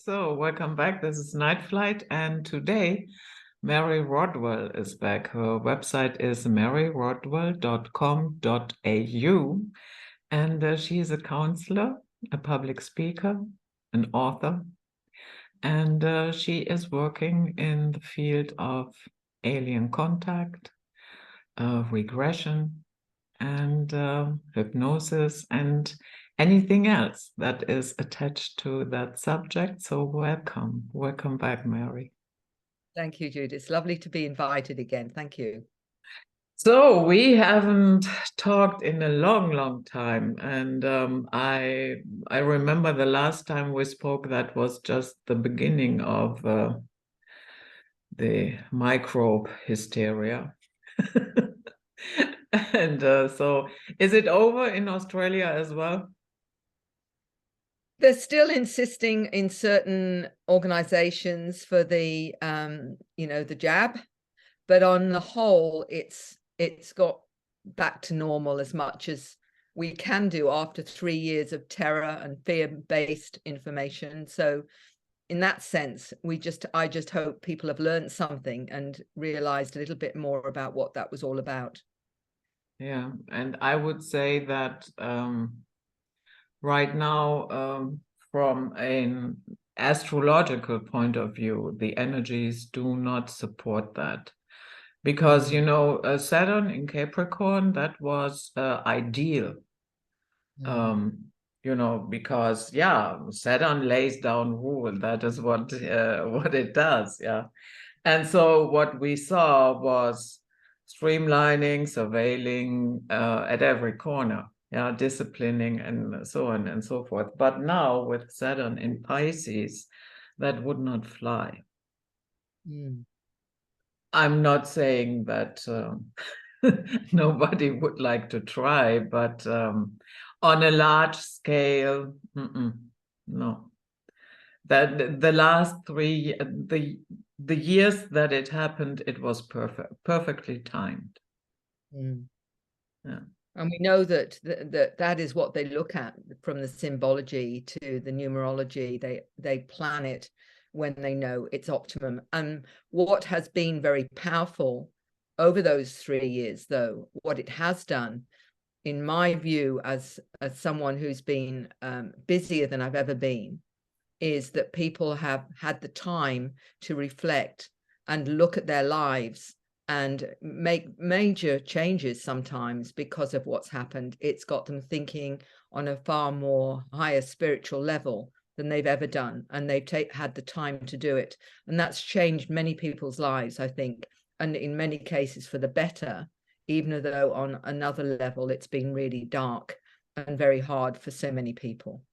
So, welcome back. This is Night Flight, and today Mary Rodwell is back. Her website is maryrodwell.com.au, and she is a counselor, a public speaker, an author, and she is working in the field of alien contact, regression, and hypnosis, and anything else that is attached to that subject. So welcome back, Mary. Thank you, Jude. It's lovely to be invited again. Thank you. So we haven't talked in a long time, and I remember the last time we spoke, that was just the beginning of the microbe hysteria. And so is it over in Australia as well? They're still insisting in certain organizations for the the jab, but on the whole, it's got back to normal as much as we can do after 3 years of terror and fear-based information. So in that sense, I just hope people have learned something and realized a little bit more about what that was all about. Yeah, and I would say that right now, from an astrological point of view, the energies do not support that. Because, Saturn in Capricorn, that was ideal. Because, Saturn lays down rule. That is what it does, yeah. And so what we saw was streamlining, surveilling at every corner, disciplining, and so on and so forth. But now with Saturn in Pisces, that would not fly. I'm not saying that nobody would like to try, but on a large scale, no. That the last the years that it happened, it was perfectly timed. Yeah. And we know that that is what they look at, from the symbology to the numerology. They plan it when they know it's optimum. And what has been very powerful over those 3 years, though, what it has done, in my view, as someone who's been busier than I've ever been, is that people have had the time to reflect and look at their lives and make major changes sometimes because of what's happened. It's got them thinking on a far more higher spiritual level than they've ever done, and they've had the time to do it. And that's changed many people's lives, I think, and in many cases for the better, even though on another level it's been really dark and very hard for so many people.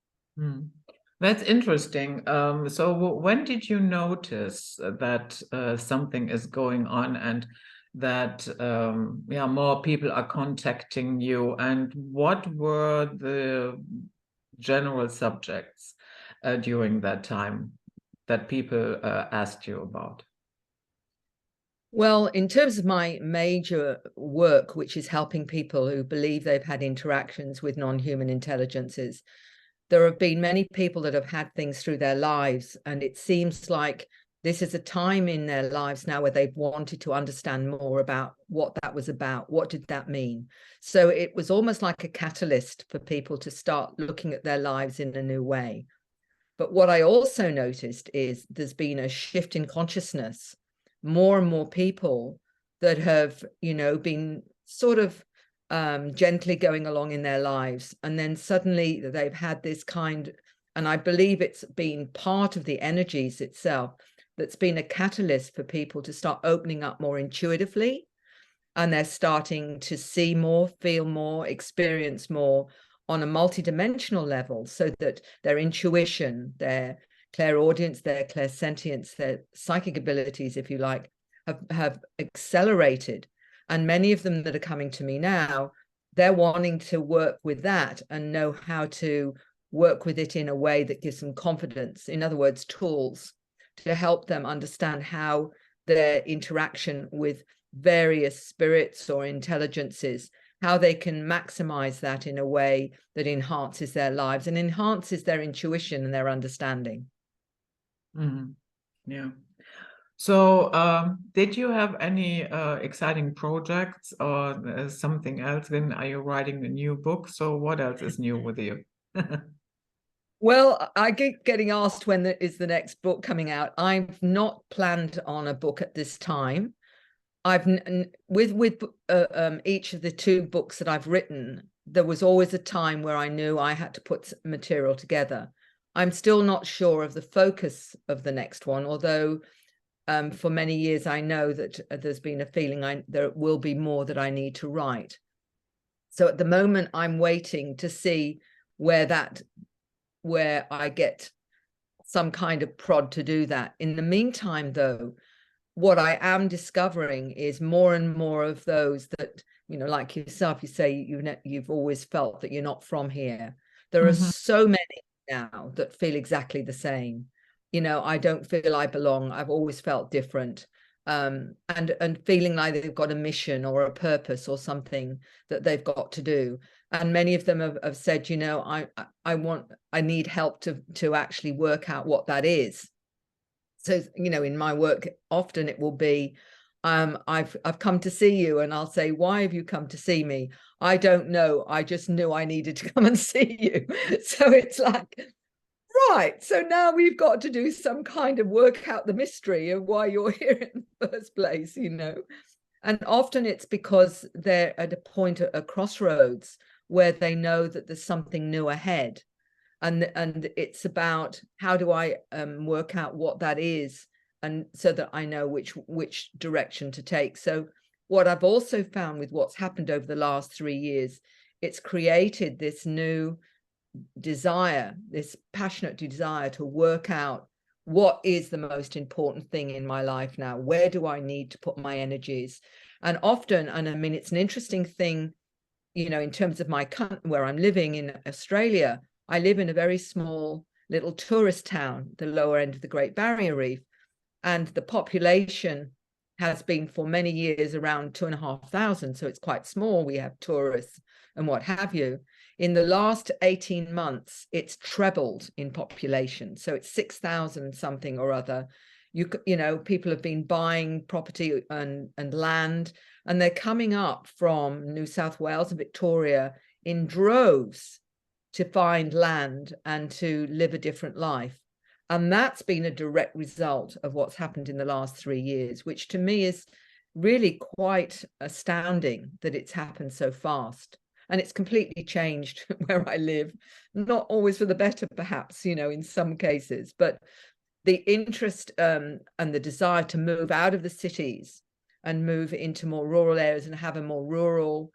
That's interesting. So when did you notice that something is going on, and that more people are contacting you, and what were the general subjects during that time that people asked you about? Well, in terms of my major work, which is helping people who believe they've had interactions with non-human intelligences, there have been many people that have had things through their lives, and it seems like this is a time in their lives now where they've wanted to understand more about what that was about. What did that mean? So it was almost like a catalyst for people to start looking at their lives in a new way. But what I also noticed is there's been a shift in consciousness. More and more people that have, been sort of gently going along in their lives, and then suddenly they've had this and I believe it's been part of the energies itself that's been a catalyst for people to start opening up more intuitively, and they're starting to see more, feel more, experience more on a multidimensional level, so that their intuition, their clairaudience, their clairsentience, their psychic abilities, if you like, have accelerated. And many of them that are coming to me now, they're wanting to work with that and know how to work with it in a way that gives them confidence. In other words, tools to help them understand how their interaction with various spirits or intelligences, how they can maximize that in a way that enhances their lives and enhances their intuition and their understanding. Mhm. Yeah. So, did you have any exciting projects or something else? Then are you writing a new book? So, what else is new with you? Well, I keep getting asked when is the next book coming out. I've not planned on a book at this time. I've with each of the two books that I've written, there was always a time where I knew I had to put material together. I'm still not sure of the focus of the next one, although for many years I know that there's been a feeling there will be more that I need to write. So at the moment, I'm waiting to see where I get some kind of prod to do that. In the meantime, though, what I am discovering is more and more of those that, like yourself, you say you've always felt that you're not from here. There are Mhm. so many now that feel exactly the same. I don't feel I belong. I've always felt different. And feeling like they've got a mission or a purpose or something that they've got to do. And many of them have said, I need help to actually work out what that is. So, in my work, often it will be, I've come to see you, and I'll say, why have you come to see me? I don't know. I just knew I needed to come and see you. So it's like, right. So now we've got to do some kind of work out the mystery of why you're here in the first place, And often it's because they're at a point, a crossroads, where they know that there's something new ahead. And it's about how do I work out what that is, and so that I know which direction to take. So what I've also found with what's happened over the last 3 years, it's created this new desire, this passionate desire to work out what is the most important thing in my life now. Where do I need to put my energies? And often, and I mean, it's an interesting thing, in terms of where I'm living in Australia. I live in a very small little tourist town, the lower end of the Great Barrier Reef, and the population has been for many years around 2,500. So it's quite small. We have tourists and what have you. In the last 18 months, it's trebled in population. So it's 6,000 something or other. People have been buying property and land, and they're coming up from New South Wales and Victoria in droves to find land and to live a different life. And that's been a direct result of what's happened in the last 3 years, which to me is really quite astounding that it's happened so fast. And it's completely changed where I live, not always for the better, perhaps, in some cases, but the interest and the desire to move out of the cities and move into more rural areas and have a more rural,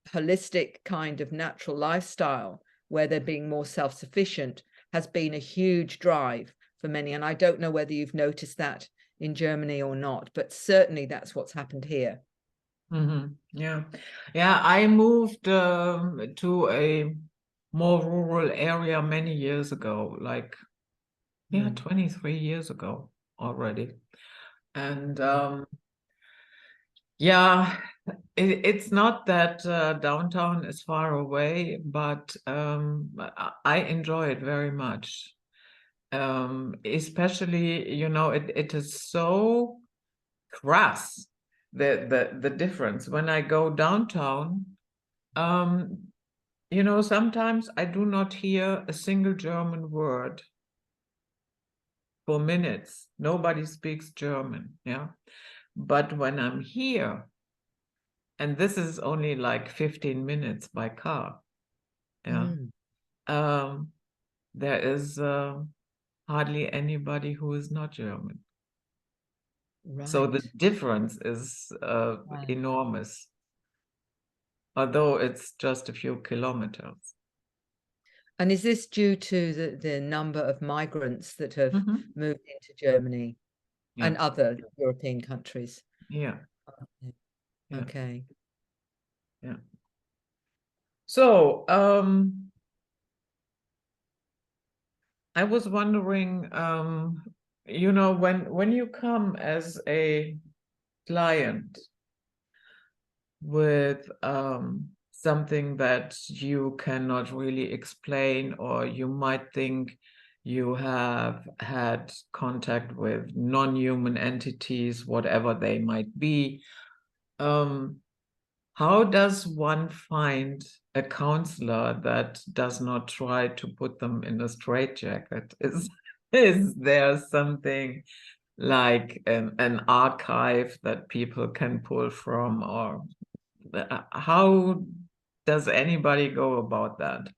holistic kind of natural lifestyle where they're being more self-sufficient has been a huge drive for many. And I don't know whether you've noticed that in Germany or not, but certainly that's what's happened here. Yeah. Yeah, I moved to a more rural area many years ago, like 23 years ago already. And yeah, it's not that downtown is far away, but I enjoy it very much. Especially, it is so crass, the difference. When I go downtown, sometimes I do not hear a single German word for minutes. Nobody speaks German, yeah. But when I'm here, and this is only like 15 minutes by car, yeah, there is hardly anybody who is not German. So the Right. difference is Right. enormous, although it's just a few kilometers. And is this due to the number of migrants that have moved into Germany and Yeah, other European countries? yeah, yeah, Okay. yeah. So I was wondering, when you come as a client with something that you cannot really explain, or you might think you have had contact with non-human entities, whatever they might be. How does one find a counselor that does not try to put them in a straitjacket? Is there something like an archive that people can pull from, or how does anybody go about that?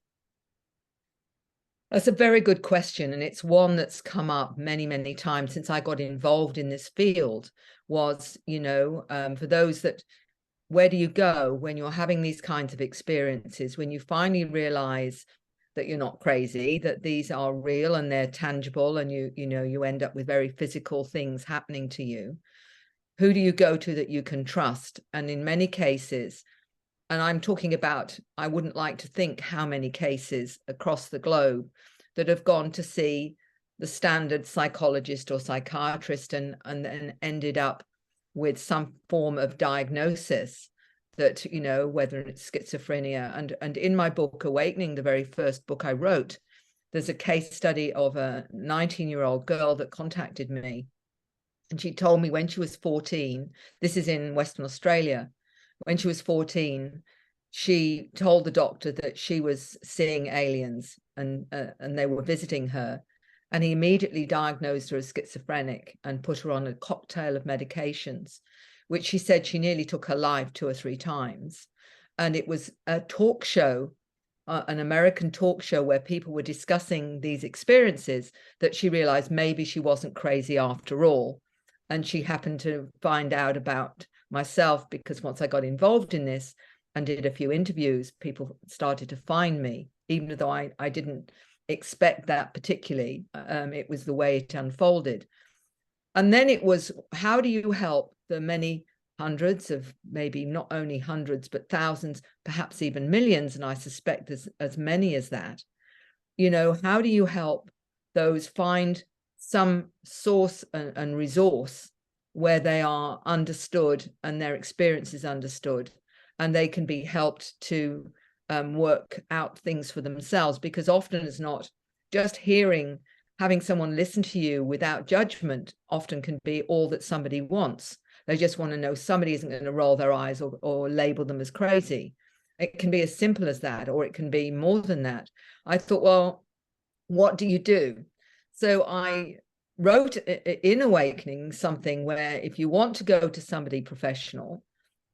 That's a very good question, and it's one that's come up many, many times since I got involved in this field. Was, for those that, where do you go when you're having these kinds of experiences, when you finally realize that you're not crazy, that these are real and they're tangible, and you end up with very physical things happening to you? Who do you go to that you can trust? And in many cases, and I'm talking about, I wouldn't like to think how many cases across the globe that have gone to see the standard psychologist or psychiatrist and then ended up with some form of diagnosis that, whether it's schizophrenia. And in my book, Awakening, the very first book I wrote, there's a case study of a 19-year-old girl that contacted me. And she told me when she was 14, this is in Western Australia, when she was 14, she told the doctor that she was seeing aliens and they were visiting her. And he immediately diagnosed her as schizophrenic and put her on a cocktail of medications, which she said she nearly took her life 2 or 3 times. And it was a talk show, an American talk show where people were discussing these experiences, that she realized maybe she wasn't crazy after all. And she happened to find out about myself because once I got involved in this and did a few interviews, people started to find me, even though I didn't expect that particularly. It was the way it unfolded. And then it was, how do you help the many hundreds of, maybe not only hundreds, but thousands, perhaps even millions, and I suspect there's as many as that. How do you help those find some source and resource where they are understood and their experience is understood, and they can be helped to work out things for themselves? Because often it's not just having someone listen to you without judgment often can be all that somebody wants. They just want to know somebody isn't going to roll their eyes or label them as crazy. It can be as simple as that, or it can be more than that. I thought, well, what do you do? So I wrote in Awakening something where if you want to go to somebody professional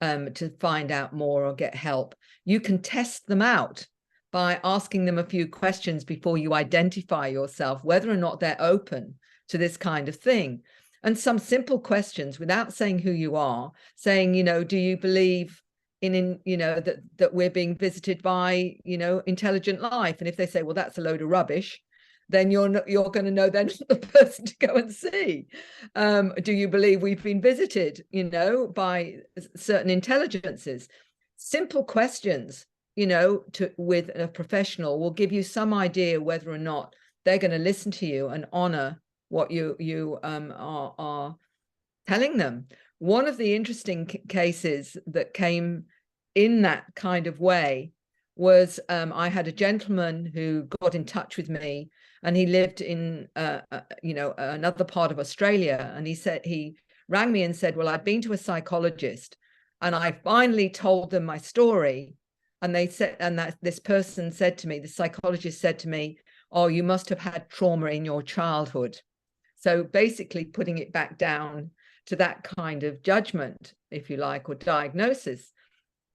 to find out more or get help, you can test them out by asking them a few questions before you identify yourself, whether or not they're open to this kind of thing. And some simple questions without saying who you are, saying, do you believe in that we're being visited by, intelligent life? And if they say, well, that's a load of rubbish, then you're going to know they're not the person to go and see. Do you believe we've been visited, by certain intelligences? Simple questions, with a professional will give you some idea whether or not they're going to listen to you and honor what you are telling them. One of the interesting cases that came in that kind of way was I had a gentleman who got in touch with me, and he lived in another part of Australia, and he rang me and said, well, I'd been to a psychologist and I finally told them my story, and they said, and that this person said to me, the psychologist said to me, oh, you must have had trauma in your childhood. So basically putting it back down to that kind of judgment, if you like, or diagnosis.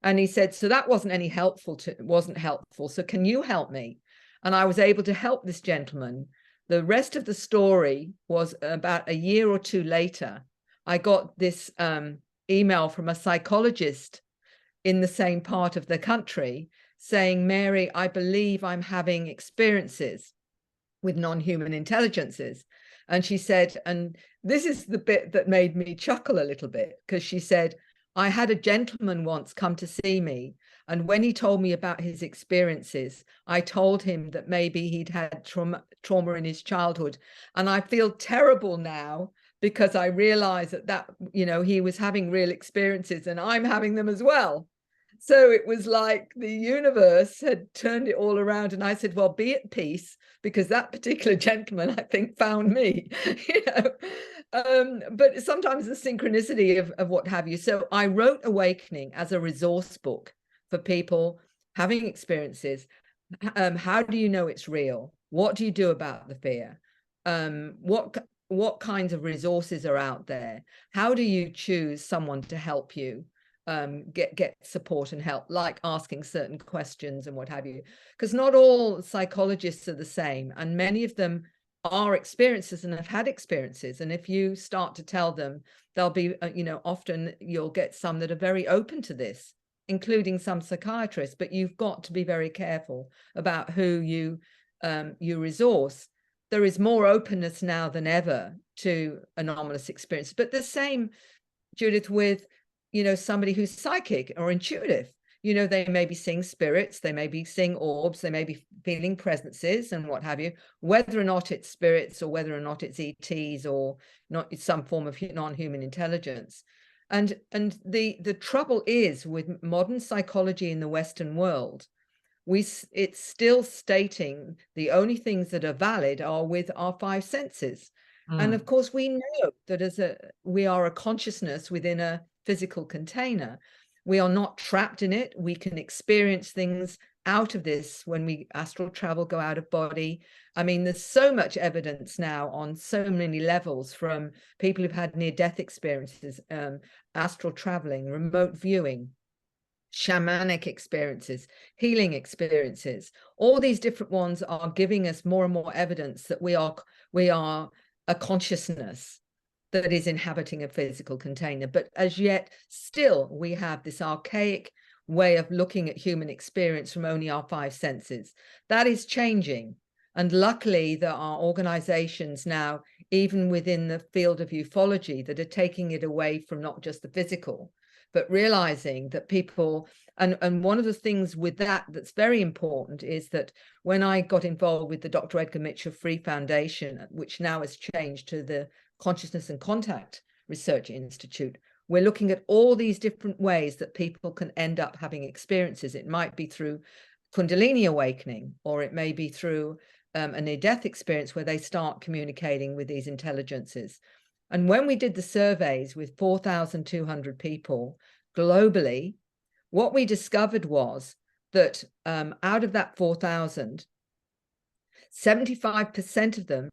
And he said, so that wasn't helpful. So can you help me? And I was able to help this gentleman. The rest of the story was about a year or two later. I got this email from a psychologist in the same part of the country saying, Mary, I believe I'm having experiences with non-human intelligences. And she said, and this is the bit that made me chuckle a little bit, because she said, I had a gentleman once come to see me, and when he told me about his experiences, I told him that maybe he'd had trauma in his childhood. And I feel terrible now because I realize that he was having real experiences and I'm having them as well. So it was like the universe had turned it all around. And I said, well, be at peace, because that particular gentleman, I think, found me. But sometimes the synchronicity of what have you. So I wrote Awakening as a resource book for people having experiences. How do you know it's real? What do you do about the fear? What kinds of resources are out there? How do you choose someone to help you get support and help, like asking certain questions and what have you? Because not all psychologists are the same, and many of them are experiencers and have had experiences. And if you start to tell them, they'll be, often you'll get some that are very open to this, including some psychiatrists. But you've got to be very careful about who you resource. There is more openness now than ever to anomalous experience, but the same, Judith, with somebody who's psychic or intuitive. They may be seeing spirits, they may be seeing orbs, they may be feeling presences and what have you, whether or not it's spirits or whether or not it's ETs or not, it's some form of non-human intelligence. And the trouble is with modern psychology in the Western world, it's still stating the only things that are valid are with our five senses. And of course, we know that we are a consciousness within a physical container. We are not trapped in it. We can experience things out of this when we astral travel, go out of body. I mean, there's so much evidence now on so many levels from people who've had near-death experiences, astral traveling, remote viewing, shamanic experiences, healing experiences. All these different ones are giving us more and more evidence that we are a consciousness that is inhabiting a physical container. But as yet, still, we have this archaic way of looking at human experience from only our five senses. That is changing. And luckily, there are organizations now, even within the field of ufology, that are taking it away from not just the physical, but realizing that people, and one of the things with that's very important is that when I got involved with the Dr. Edgar Mitchell Free Foundation, which now has changed to the Consciousness and Contact Research Institute, we're looking at all these different ways that people can end up having experiences. It might be through Kundalini awakening, or it may be through a near-death experience where they start communicating with these intelligences. And when we did the surveys with 4,200 people globally, what we discovered was that out of that 4,000, 75% of them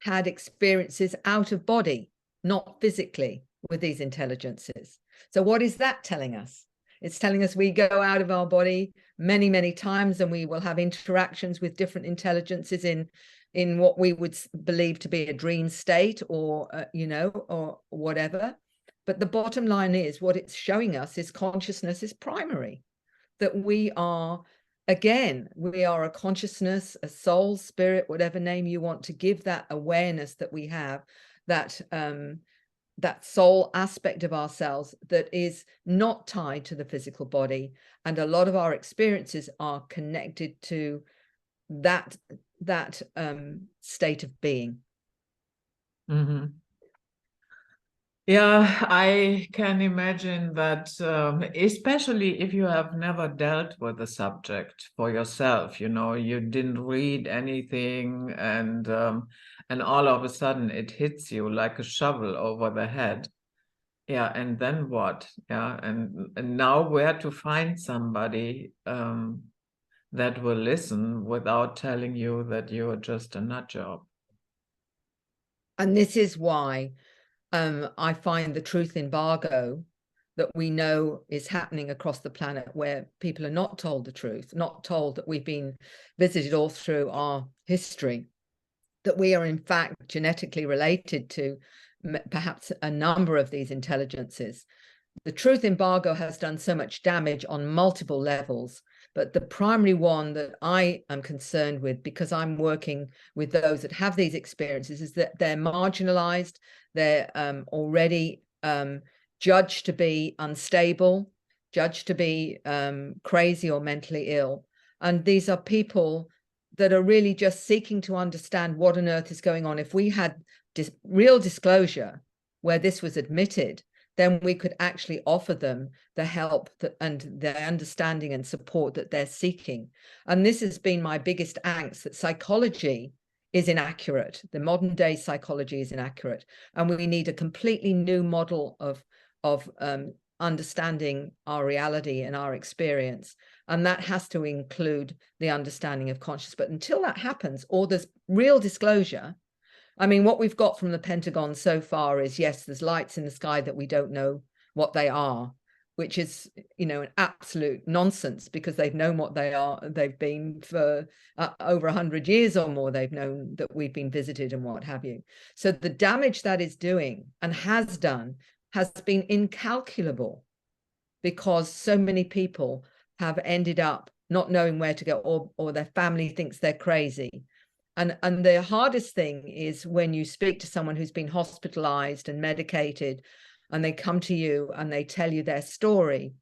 had experiences out of body, not physically, with these intelligences. So what is that telling us? It's telling us we go out of our body many, many times, and we will have interactions with different intelligences in what we would believe to be a dream state, or or whatever. But the bottom line is, what it's showing us is consciousness is primary, that we are a consciousness, a soul, spirit, whatever name you want to give that awareness that we have, that soul aspect of ourselves that is not tied to the physical body. And a lot of our experiences are connected to that state of being. Mm-hmm. Yeah, I can imagine that, especially if you have never dealt with the subject for yourself, you didn't read anything, and all of a sudden it hits you like a shovel over the head. Yeah, and then what? Yeah, and now where to find somebody that will listen without telling you that you're just a nut job. And this is why I find the truth embargo that we know is happening across the planet, where people are not told the truth, not told that we've been visited all through our history, that we are in fact genetically related to perhaps a number of these intelligences. The truth embargo has done so much damage on multiple levels, but the primary one that I am concerned with, because I'm working with those that have these experiences, is that they're marginalized. They're already judged to be unstable, judged to be crazy or mentally ill. And these are people that are really just seeking to understand what on earth is going on. If we had real disclosure where this was admitted, then we could actually offer them the help and the understanding and support that they're seeking. And this has been my biggest angst, that psychology is inaccurate. The modern day psychology is inaccurate. And we need a completely new model of understanding our reality and our experience. And that has to include the understanding of consciousness. But until that happens, or there's real disclosure, I mean, what we've got from the Pentagon so far is, yes, there's lights in the sky that we don't know what they are, which is, you know, an absolute nonsense, because they've known what they are. They've been for over 100 years or more. They've known that we've been visited and what have you. So the damage that is doing and has done has been incalculable, because so many people have ended up not knowing where to go, or their family thinks they're crazy. And the hardest thing is when you speak to someone who's been hospitalized and medicated, and they come to you and they tell you their story.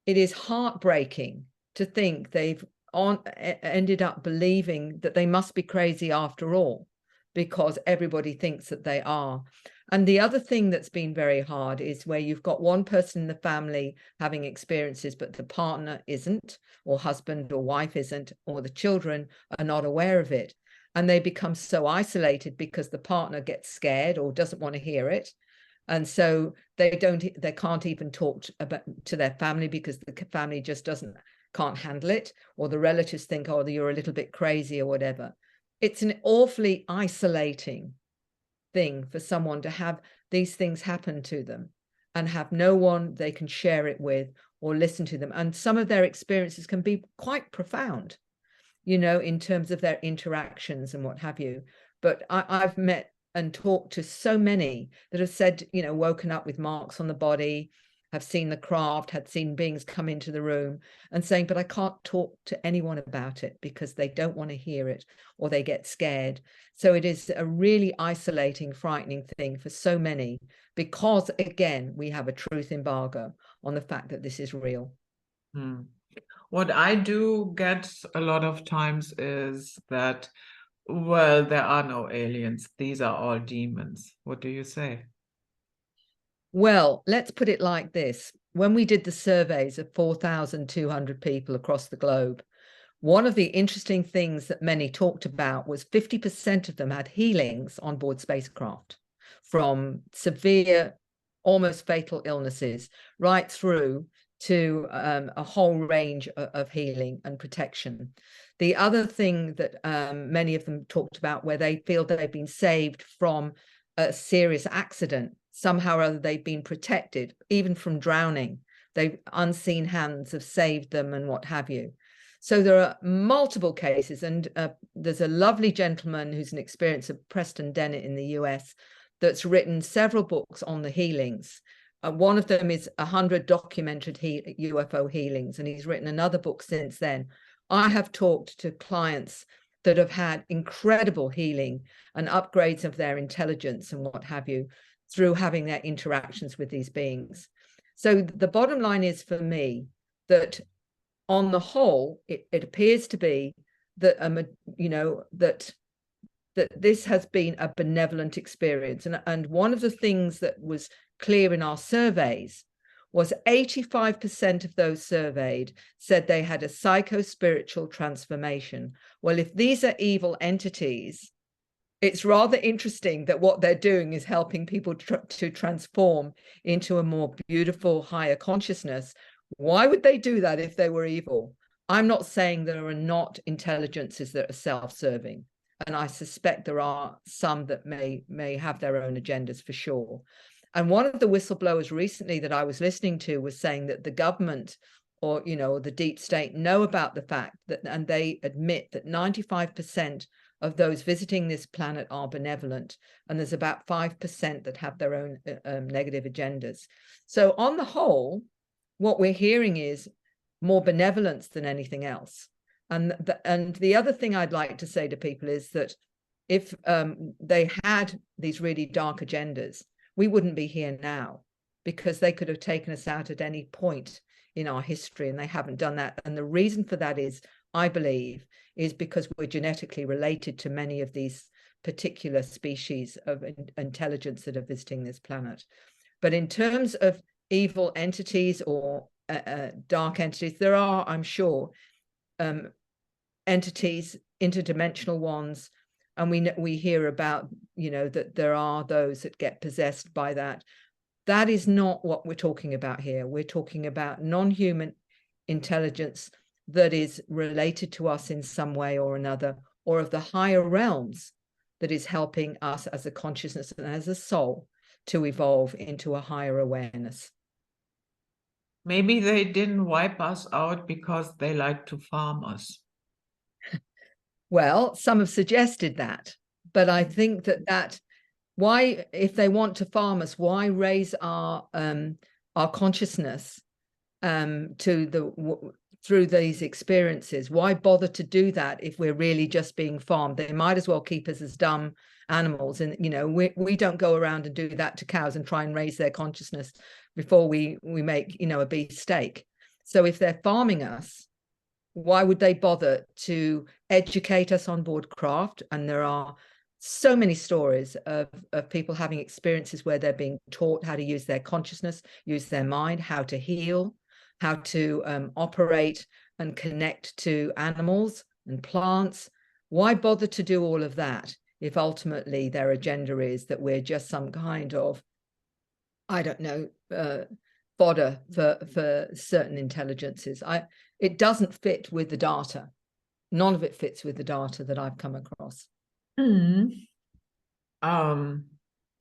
It is heartbreaking to think they've ended up believing that they must be crazy after all, because everybody thinks that they are. And the other thing that's been very hard is where you've got one person in the family having experiences, but the partner isn't, or husband or wife isn't, or the children are not aware of it. And they become so isolated because the partner gets scared or doesn't want to hear it. And so they can't even talk to their family, because the family just can't handle it, or the relatives think, oh, you're a little bit crazy or whatever. It's an awfully isolating thing for someone to have these things happen to them and have no one they can share it with or listen to them. And some of their experiences can be quite profound, you know, in terms of their interactions and what have you. But I've met and talked to so many that have said, you know, woken up with marks on the body, have seen the craft, had seen beings come into the room, and saying, but I can't talk to anyone about it because they don't want to hear it, or they get scared. So it is a really isolating, frightening thing for so many, because again, we have a truth embargo on the fact that this is real. What I do get a lot of times is that, well, there are no aliens. These are all demons. What do you say? Well, let's put it like this. When we did the surveys of 4,200 people across the globe, one of the interesting things that many talked about was 50% of them had healings on board spacecraft, from severe, almost fatal illnesses right through to a whole range of healing and protection. The other thing that many of them talked about, where they feel that they've been saved from a serious accident, somehow or other they've been protected, even from drowning. Unseen hands have saved them and what have you. So there are multiple cases, and there's a lovely gentleman who's an experience of Preston Dennett in the US that's written several books on the healings. One of them is 100 documented UFO healings, and he's written another book since then. I have talked to clients that have had incredible healing and upgrades of their intelligence and what have you through having their interactions with these beings. So the bottom line is, for me, that on the whole, it appears to be that, you know, that this has been a benevolent experience. And one of the things that was clear in our surveys was 85% of those surveyed said they had a psycho-spiritual transformation. Well, if these are evil entities, it's rather interesting that what they're doing is helping people to transform into a more beautiful, higher consciousness. Why would they do that if they were evil? I'm not saying there are not intelligences that are self-serving, and I suspect there are some that may have their own agendas, for sure. And one of the whistleblowers recently that I was listening to was saying that the government, or, you know, the deep state, know about the fact that, and they admit that 95% of those visiting this planet are benevolent, and there's about 5% that have their own negative agendas. So on the whole, what we're hearing is more benevolence than anything else. And the other thing I'd like to say to people is that if they had these really dark agendas, we wouldn't be here now, because they could have taken us out at any point in our history, and they haven't done that. And the reason for that is, I believe, is because we're genetically related to many of these particular species of intelligence that are visiting this planet. But in terms of evil entities or dark entities, there are, I'm sure, entities, interdimensional ones, and we hear about, that there are those that get possessed by that. That is not what we're talking about here. We're talking about non-human intelligence that is related to us in some way or another, or of the higher realms that is helping us as a consciousness and as a soul to evolve into a higher awareness. Maybe they didn't wipe us out because they like to farm us. Well, some have suggested that, but I think that why, if they want to farm us, why raise our consciousness through these experiences? Why bother to do that if we're really just being farmed? They might as well keep us as dumb animals, and we don't go around and do that to cows and try and raise their consciousness before we make a beef steak. So if they're farming us, why would they bother to educate us on board craft? And there are so many stories of people having experiences where they're being taught how to use their consciousness, use their mind, how to heal, how to operate and connect to animals and plants. Why bother to do all of that if ultimately their agenda is that we're just some kind of, I don't know, fodder for certain intelligences? It doesn't fit with the data. None of it fits with the data that I've come across.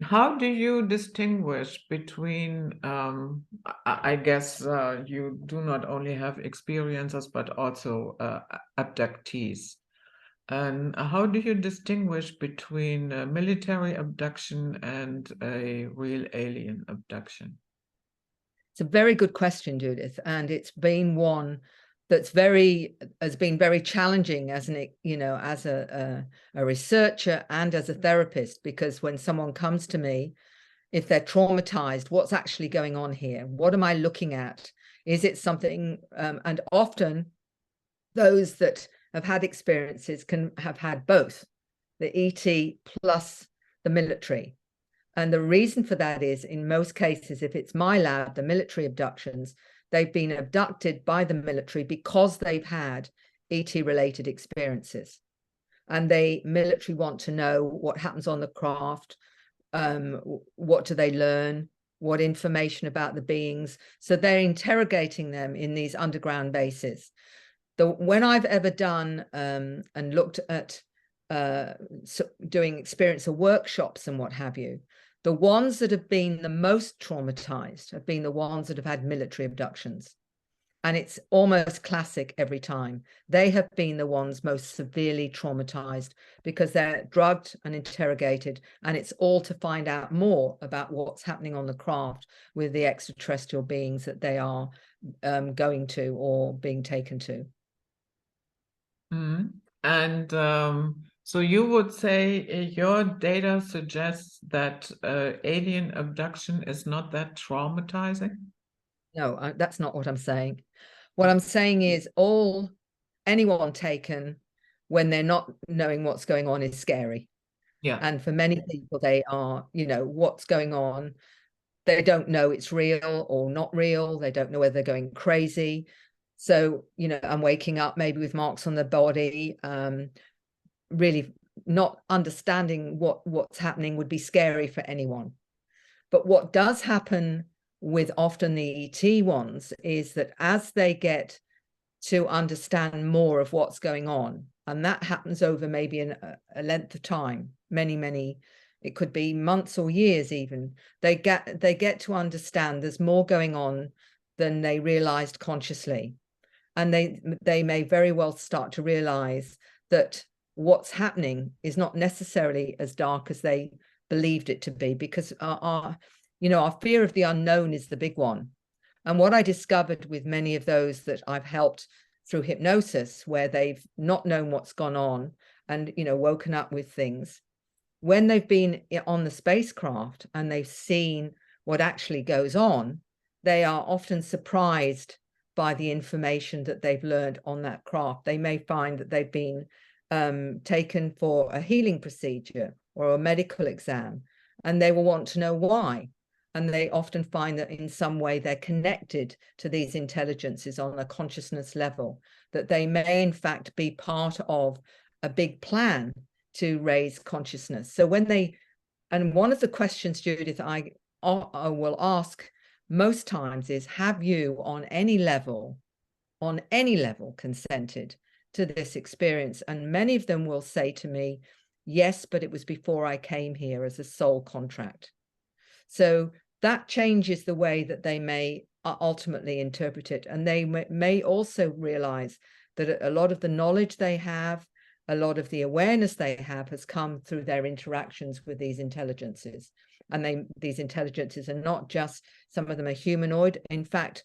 How do you distinguish between, I guess you do not only have experiencers, but also abductees. And how do you distinguish between military abduction and a real alien abduction? It's a very good question, Judith, and it's been one that's has been very challenging as as a researcher and as a therapist, because when someone comes to me, if they're traumatized, what's actually going on here? What am I looking at? Is it something? And often those that have had experiences can have had both the ET plus the military. And the reason for that is, in most cases, if it's my lab, the military abductions, they've been abducted by the military because they've had ET-related experiences. And military want to know what happens on the craft, what do they learn, what information about the beings. So they're interrogating them in these underground bases. When I've ever done and looked at doing experiencer workshops and what have you, the ones that have been the most traumatized have been the ones that have had military abductions. And it's almost classic every time. They have been the ones most severely traumatized because they're drugged and interrogated, and it's all to find out more about what's happening on the craft with the extraterrestrial beings that they are going to or being taken to. Mm-hmm. And so you would say your data suggests that alien abduction is not that traumatizing? No, that's not what I'm saying. What I'm saying is anyone taken when they're not knowing what's going on is scary. Yeah. And for many people, they are, what's going on. They don't know it's real or not real. They don't know whether they're going crazy. So, I'm waking up maybe with marks on the body, really not understanding what's happening would be scary for anyone. But what does happen with often the ET ones is that as they get to understand more of what's going on, and that happens over maybe a length of time, many, it could be months or years even, they get to understand there's more going on than they realized consciously. And they may very well start to realize that what's happening is not necessarily as dark as they believed it to be, because our fear of the unknown is the big one. And what I discovered with many of those that I've helped through hypnosis, where they've not known what's gone on and, woken up with things, when they've been on the spacecraft and they've seen what actually goes on, they are often surprised by the information that they've learned on that craft. They may find that they've been taken for a healing procedure or a medical exam, and they will want to know why. and they often find that in some way they're connected to these intelligences on a consciousness level, that they may in fact be part of a big plan to raise consciousness. So when they, and one of the questions, Judith, I will ask most times is, have you on any level consented to this experience? And many of them will say to me, yes, but it was before I came here as a soul contract. So that changes the way that they may ultimately interpret it. And they may also realize that a lot of the knowledge they have, a lot of the awareness they have has come through their interactions with these intelligences. And these intelligences are not just, some of them are humanoid. In fact,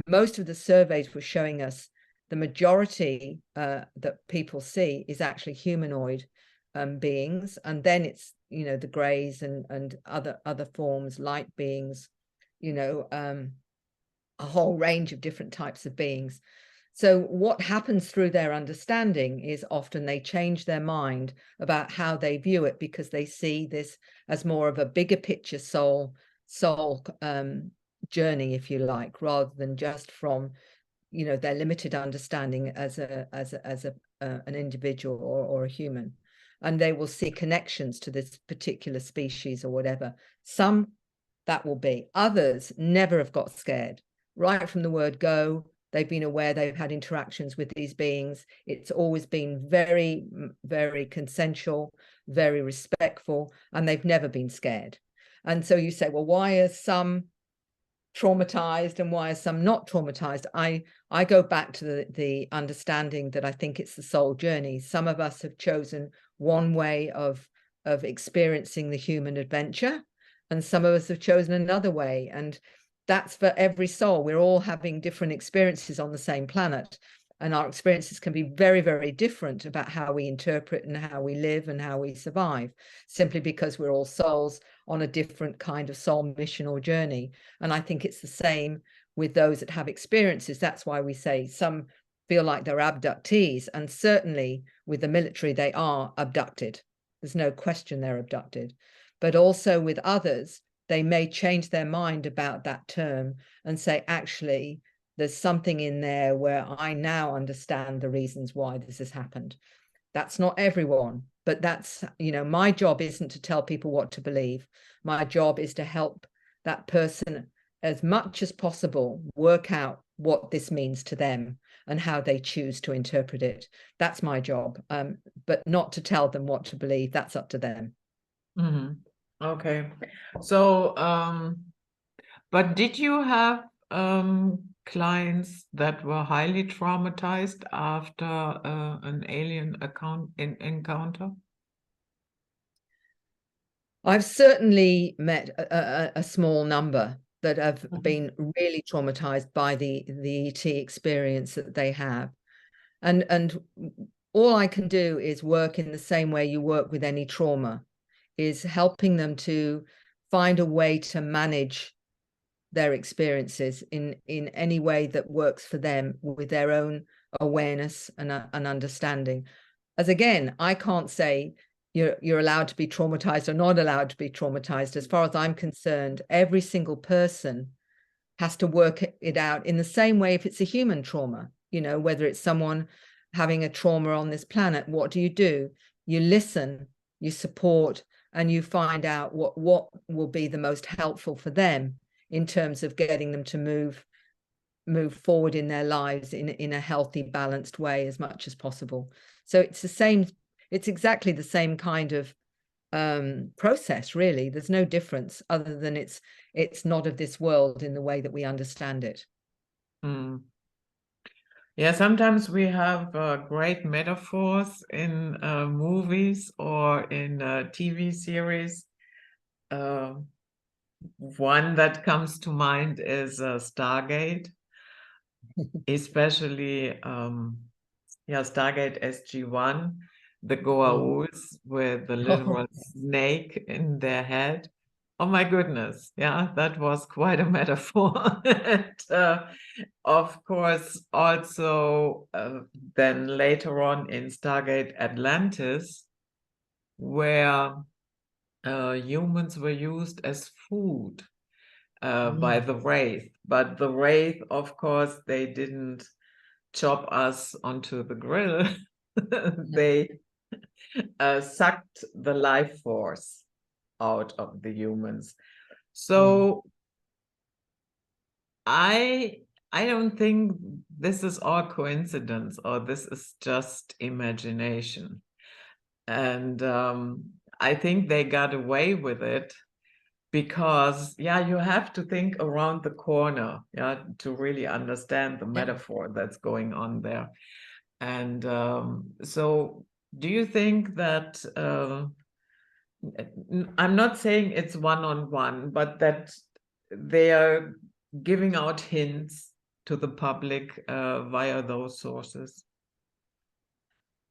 most of the surveys were showing us the majority that people see is actually humanoid beings, and then it's, you know, the greys and other forms, light beings, you know, a whole range of different types of beings. So what happens through their understanding is often they change their mind about how they view it, because they see this as more of a bigger picture soul journey, if you like, rather than just from, you know, their limited understanding as an individual or a human. And they will see connections to this particular species or whatever. Some that will be. Others never have got scared. Right from the word go, they've been aware they've had interactions with these beings. It's always been very, very consensual, very respectful, and they've never been scared. And so you say, well, why are some traumatized and why are some not traumatized? I go back to the understanding that I think it's the soul journey. Some of us have chosen one way of experiencing the human adventure, and some of us have chosen another way, and that's for every soul. We're all having different experiences on the same planet, and our experiences can be very, very different about how we interpret and how we live and how we survive, simply because we're all souls on a different kind of soul mission or journey. And I think it's the same with those that have experiences. That's why we say some feel like they're abductees, and certainly with the military they are abducted. There's no question they're abducted. But also with others, they may change their mind about that term and say, actually, there's something in there where I now understand the reasons why this has happened. That's not everyone, but that's, you know, my job isn't to tell people what to believe. My job is to help that person as much as possible work out what this means to them and how they choose to interpret it. That's my job, but not to tell them what to believe. That's up to them. Mm-hmm. Okay. So, but did you have clients that were highly traumatized after an alien encounter? I've certainly met a small number that have been really traumatized by the ET experience that they have. And all I can do is work in the same way you work with any trauma, is helping them to find a way to manage their experiences in any way that works for them with their own awareness and understanding. As again, I can't say you're allowed to be traumatized or not allowed to be traumatized. As far as I'm concerned, every single person has to work it out in the same way. If it's a human trauma, you know, whether it's someone having a trauma on this planet, what do? You listen, you support, and you find out what will be the most helpful for them in terms of getting them to move forward in their lives in a healthy, balanced way as much as possible. So it's the same, it's exactly the same kind of process, really. There's no difference other than it's not of this world in the way that we understand it. Mm. Yeah, sometimes we have great metaphors in movies or in TV series. One that comes to mind is Stargate, especially Stargate SG-1, the Goa'uld with the literal snake in their head. Oh my goodness, yeah, that was quite a metaphor. And of course, also then later on in Stargate Atlantis, where humans were used as food. by the Wraith. But the Wraith, of course, they didn't chop us onto the grill. They sucked the life force out of the humans. So I don't think this is all coincidence, or this is just imagination. And I think they got away with it because, yeah, you have to think around the corner, yeah, to really understand the metaphor that's going on there. And so do you think that, I'm not saying it's one-on-one, but that they are giving out hints to the public via those sources?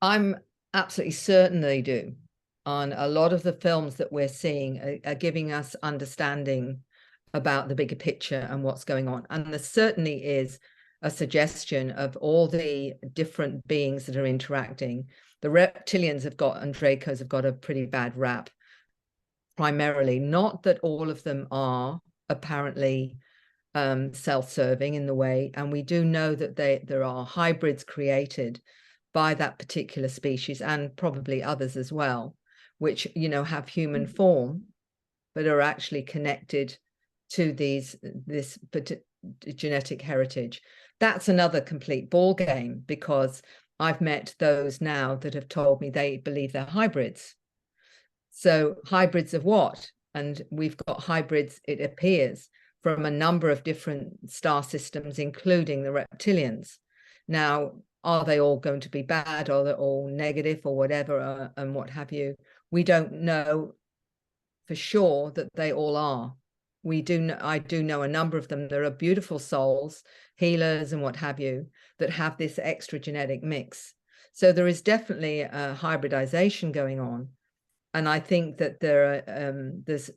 I'm absolutely certain they do. On a lot of the films that we're seeing are giving us understanding about the bigger picture and what's going on. And there certainly is a suggestion of all the different beings that are interacting. The reptilians have got, and Dracos have got a pretty bad rap, primarily. Not that all of them are apparently self-serving in the way. And we do know that there are hybrids created by that particular species, and probably others as well, which, you know, have human form, but are actually connected to this genetic heritage. That's another complete ball game, because I've met those now that have told me they believe they're hybrids. So hybrids of what? And we've got hybrids, it appears, from a number of different star systems, including the reptilians. Now, are they all going to be bad? Are they all negative or whatever, and what have you? We don't know for sure that they all are. I do know a number of them. There are beautiful souls, healers and what have you, that have this extra genetic mix. So there is definitely a hybridization going on. And I think that there's,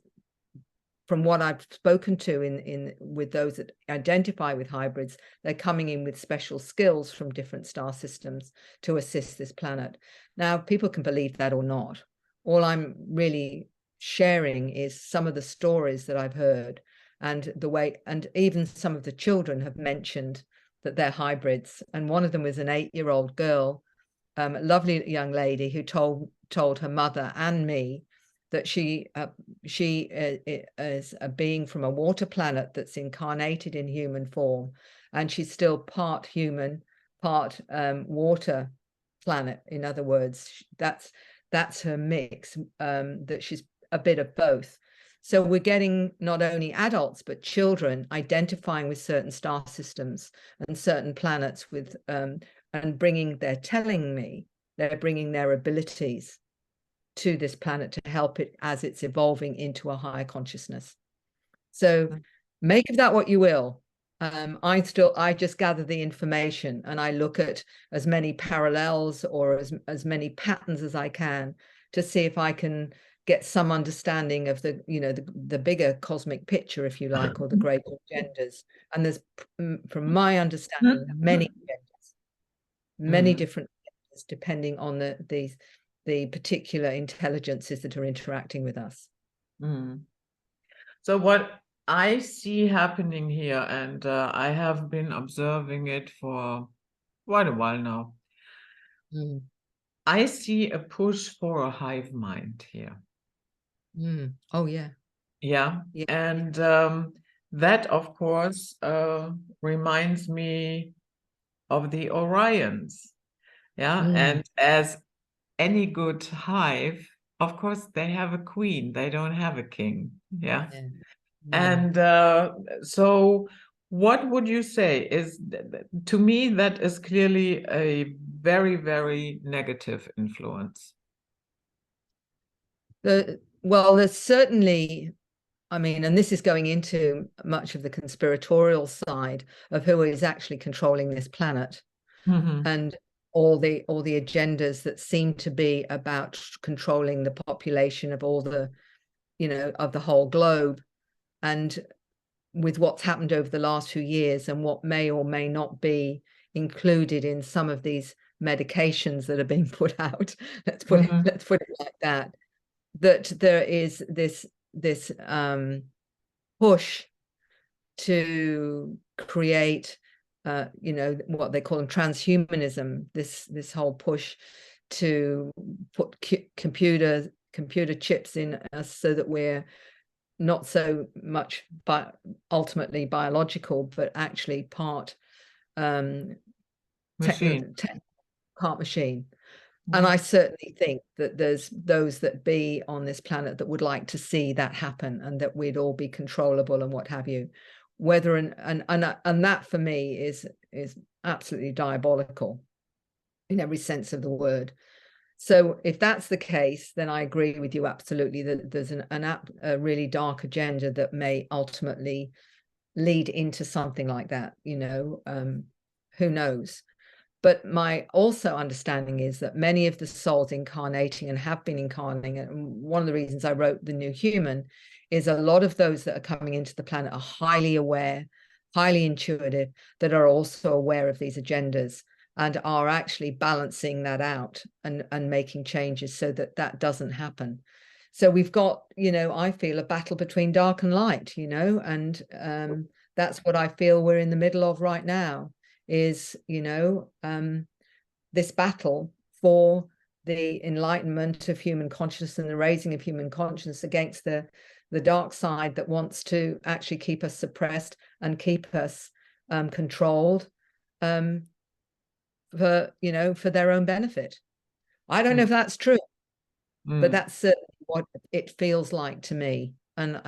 from what I've spoken to with those that identify with hybrids, they're coming in with special skills from different star systems to assist this planet. Now, people can believe that or not. All I'm really sharing is some of the stories that I've heard, and the way, and even some of the children have mentioned that they're hybrids. And one of them was an 8-year-old girl, a lovely young lady, who told her mother and me that she is a being from a water planet that's incarnated in human form, and she's still part human, part water planet. In other words, that's her mix, that she's a bit of both. So we're getting not only adults but children identifying with certain star systems and certain planets with and they're telling me they're bringing their abilities to this planet to help it as it's evolving into a higher consciousness. So make of that what you will. I just gather the information, and I look at as many parallels or as many patterns as I can to see if I can get some understanding of the bigger cosmic picture, if you like, or the greater genders. And there's, from my understanding, many genders, many different genders, depending on the particular intelligences that are interacting with us. So what I see happening here, and I have been observing it for quite a while now, I see a push for a hive mind here. Oh, yeah. Yeah. And that, of course, reminds me of the Orions. Yeah. And as any good hive, of course, they have a queen. They don't have a king. Yeah. And so what would you say is, to me, that is clearly a very, very negative influence? Well, there's certainly, I mean, and this is going into much of the conspiratorial side of who is actually controlling this planet, and all the agendas that seem to be about controlling the population of all the, of the whole globe. And with what's happened over the last few years and what may or may not be included in some of these medications that are being put out, let's put it like that there is this push to create, what they call transhumanism, this whole push to put computer chips in us so that we're not so much ultimately biological, but actually part machine. part machine. And I certainly think that there's those that be on this planet that would like to see that happen, and that we'd all be controllable and what have you. Whether and that for me is absolutely diabolical in every sense of the word. So if that's the case, then I agree with you absolutely that there's a really dark agenda that may ultimately lead into something like that. Who knows? But my also understanding is that many of the souls incarnating and have been incarnating, and one of the reasons I wrote The New Human is a lot of those that are coming into the planet are highly aware, highly intuitive, that are also aware of these agendas and are actually balancing that out and making changes so that that doesn't happen. So we've got, I feel a battle between dark and light, and that's what I feel we're in the middle of right now. Is this battle for the enlightenment of human consciousness and the raising of human consciousness against the dark side that wants to actually keep us suppressed and keep us controlled for their own benefit. I don't know if that's true, but that's certainly what it feels like to me. And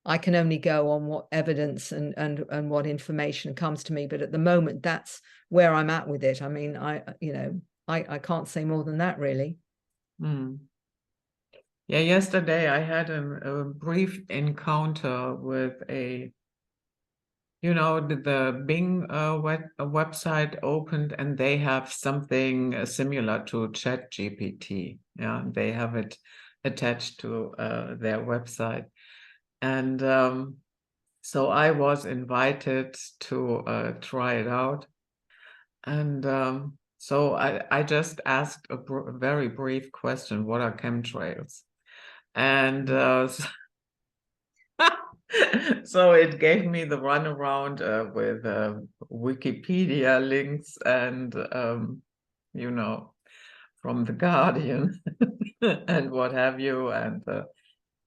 I can only go on what evidence and what information comes to me. But at the moment, that's where I'm at with it. I mean, I can't say more than that, really. Yeah, yesterday I had a brief encounter with the Bing website opened, and they have something similar to ChatGPT. Yeah, they have it attached to their website. And so I was invited to try it out. And so I just asked a very brief question: what are chemtrails? And so it gave me the runaround with Wikipedia links and, from The Guardian and what have you. And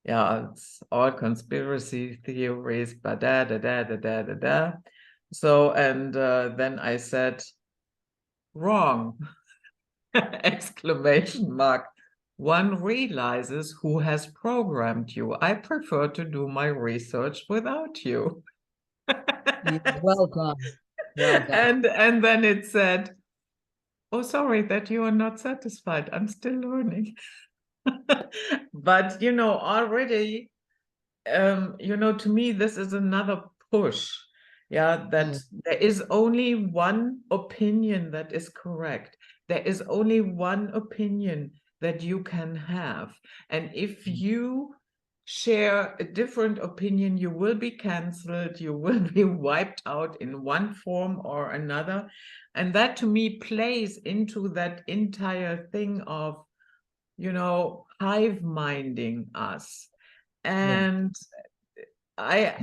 yeah, it's all conspiracy theories, but da da da da da da da. So, and then I said, wrong, exclamation mark. One realizes who has programmed you. I prefer to do my research without you. Well done. Well done. And then it said, oh, sorry that you are not satisfied. I'm still learning. But, already, to me, this is another push. Yeah, that there is only one opinion that is correct. There is only one opinion that you can have. And if you share a different opinion, you will be canceled, you will be wiped out in one form or another. And that to me plays into that entire thing of, hive minding us. And I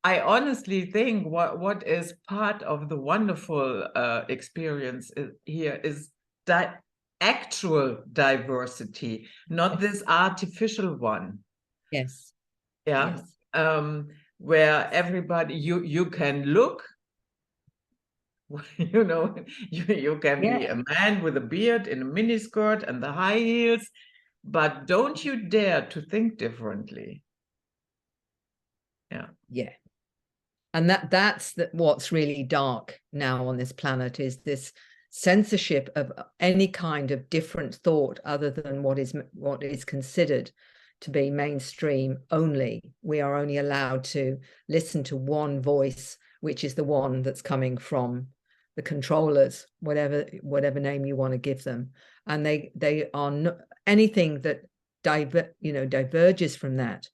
honestly think what is part of the wonderful experience here is that actual diversity, not this artificial one. Yes. Yeah. Yes. Where everybody, you can look, you can be a man with a beard in a miniskirt and the high heels, but don't you dare to think differently. Yeah. Yeah. And that's what's really dark now on this planet, is this censorship of any kind of different thought other than what is considered to be mainstream only. We are only allowed to listen to one voice, which is the one that's coming from the controllers, whatever name you want to give them. And they are not, anything that diverges from that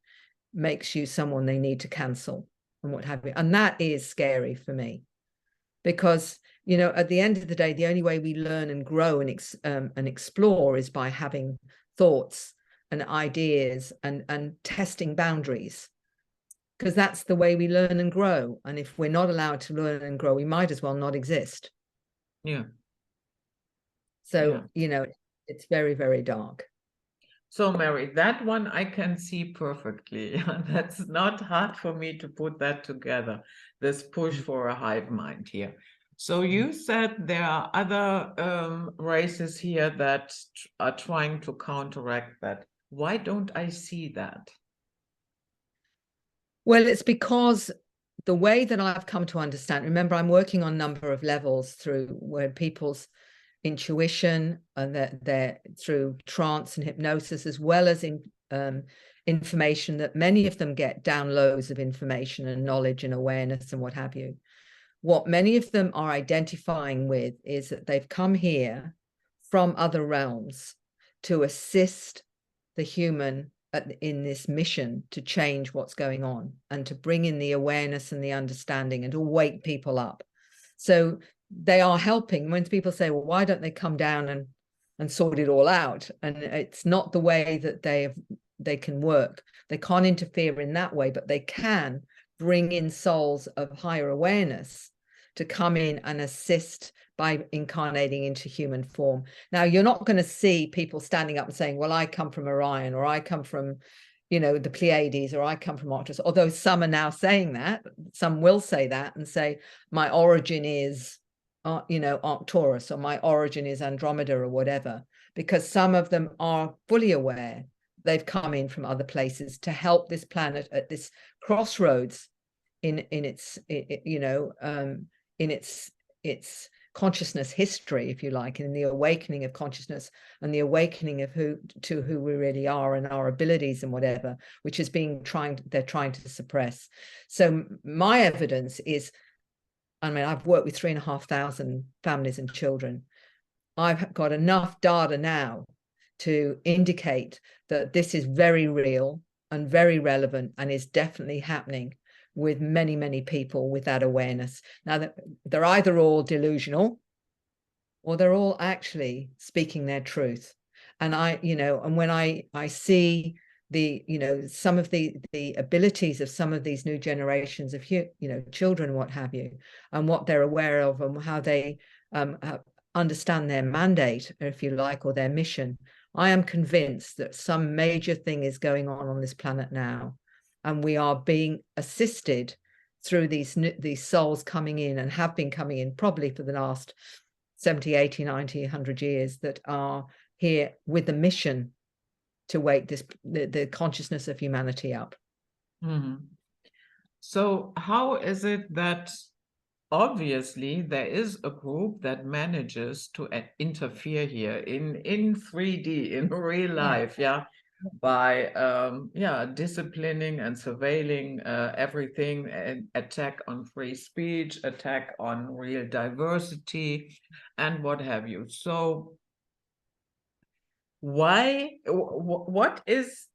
makes you someone they need to cancel and what have you. And that is scary for me, because at the end of the day, the only way we learn and grow and explore is by having thoughts and ideas and testing boundaries. because that's the way we learn and grow. And if we're not allowed to learn and grow, we might as well not exist. Yeah. So, you know, it's very, very dark. So, Mary, that one I can see perfectly. That's not hard for me to put that together, this push for a hive mind here. So you said there are other races here that are trying to counteract that. Why don't I see that? Well, it's because the way that I've come to understand, remember, I'm working on a number of levels through where people's intuition and they're through trance and hypnosis, as well as in information that many of them get downloads of information and knowledge and awareness and what have you. What many of them are identifying with is that they've come here from other realms to assist the human in this mission to change what's going on and to bring in the awareness and the understanding and to wake people up. So they are helping. When people say, well, why don't they come down and sort it all out? And it's not the way that they can work. They can't interfere in that way, but they can bring in souls of higher awareness to come in and assist by incarnating into human form. Now, you're not going to see people standing up and saying, well, I come from Orion, or I come from, you know, the Pleiades, or I come from Arcturus, although some are now saying that. Some will say that and say, my origin is, you know, Arcturus, or my origin is Andromeda, or whatever, because some of them are fully aware they've come in from other places to help this planet at this crossroads in its, you know, in its consciousness history, if you like, in the awakening of consciousness and the awakening of who we really are and our abilities and whatever, which is they're trying to suppress. So my evidence is, I mean, I've worked with 3,500 families and children. I've got enough data now to indicate that this is very real and very relevant and is definitely happening with many, many people with that awareness. Now, they're either all delusional or they're all actually speaking their truth. And you know, and when I see the, you know, some of the abilities of some of these new generations of, you know, children, what have you, and what they're aware of and how they understand their mandate, if you like, or their mission, I am convinced that some major thing is going on this planet now. And we are being assisted through these souls coming in and have been coming in probably for the last 70, 80, 90, 100 years that are here with the mission to wake the consciousness of humanity up. Mm-hmm. So how is it that obviously there is a group that manages to interfere here in 3D, in real life, by disciplining and surveilling everything, and attack on free speech, attack on real diversity, and what have you. So what is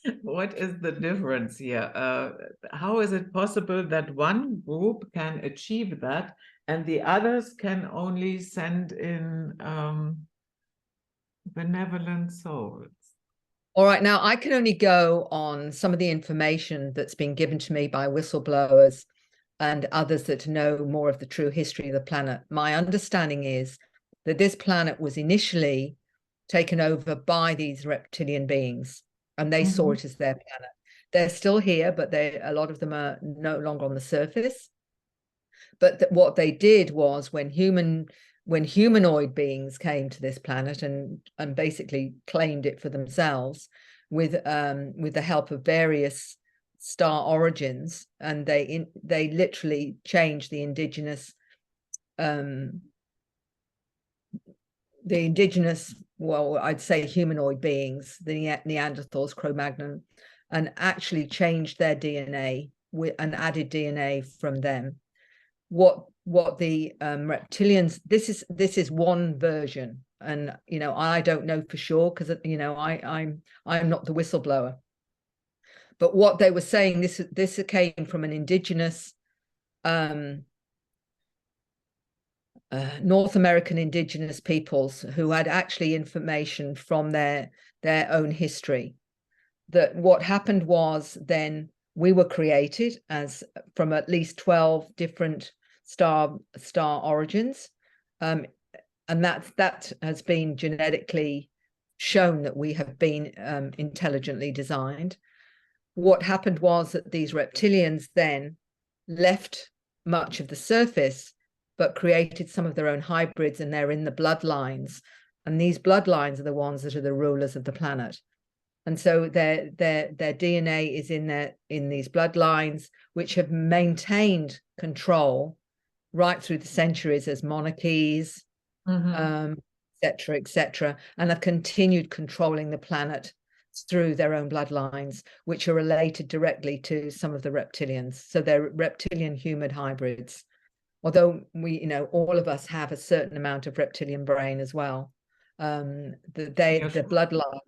the difference here? How is it possible that one group can achieve that and the others can only send in benevolent souls? All right, now I can only go on some of the information that's been given to me by whistleblowers and others that know more of the true history of the planet. My understanding is that this planet was initially taken over by these reptilian beings, and they saw it as their planet. They're still here, but a lot of them are no longer on the surface. But what they did was when humanoid beings came to this planet and basically claimed it for themselves with the help of various star origins, and they literally changed the indigenous well, I'd say humanoid beings, the Neanderthals, Cro-Magnon, and actually changed their DNA and added DNA from them. What the reptilians, this is one version, and you know, I don't know for sure because, you know, I'm not the whistleblower, but what they were saying, this came from an indigenous North American indigenous peoples who had actually information from their own history, that what happened was then we were created as from at least 12 different star origins, and that has been genetically shown that we have been intelligently designed. What happened was that these reptilians then left much of the surface, but created some of their own hybrids, and they're in the bloodlines. And these bloodlines are the ones that are the rulers of the planet. And so their DNA is in these bloodlines, which have maintained control right through the centuries as monarchies, et cetera, and have continued controlling the planet through their own bloodlines, which are related directly to some of the reptilians. So they're reptilian human hybrids. Although we, all of us have a certain amount of reptilian brain as well. The bloodlines,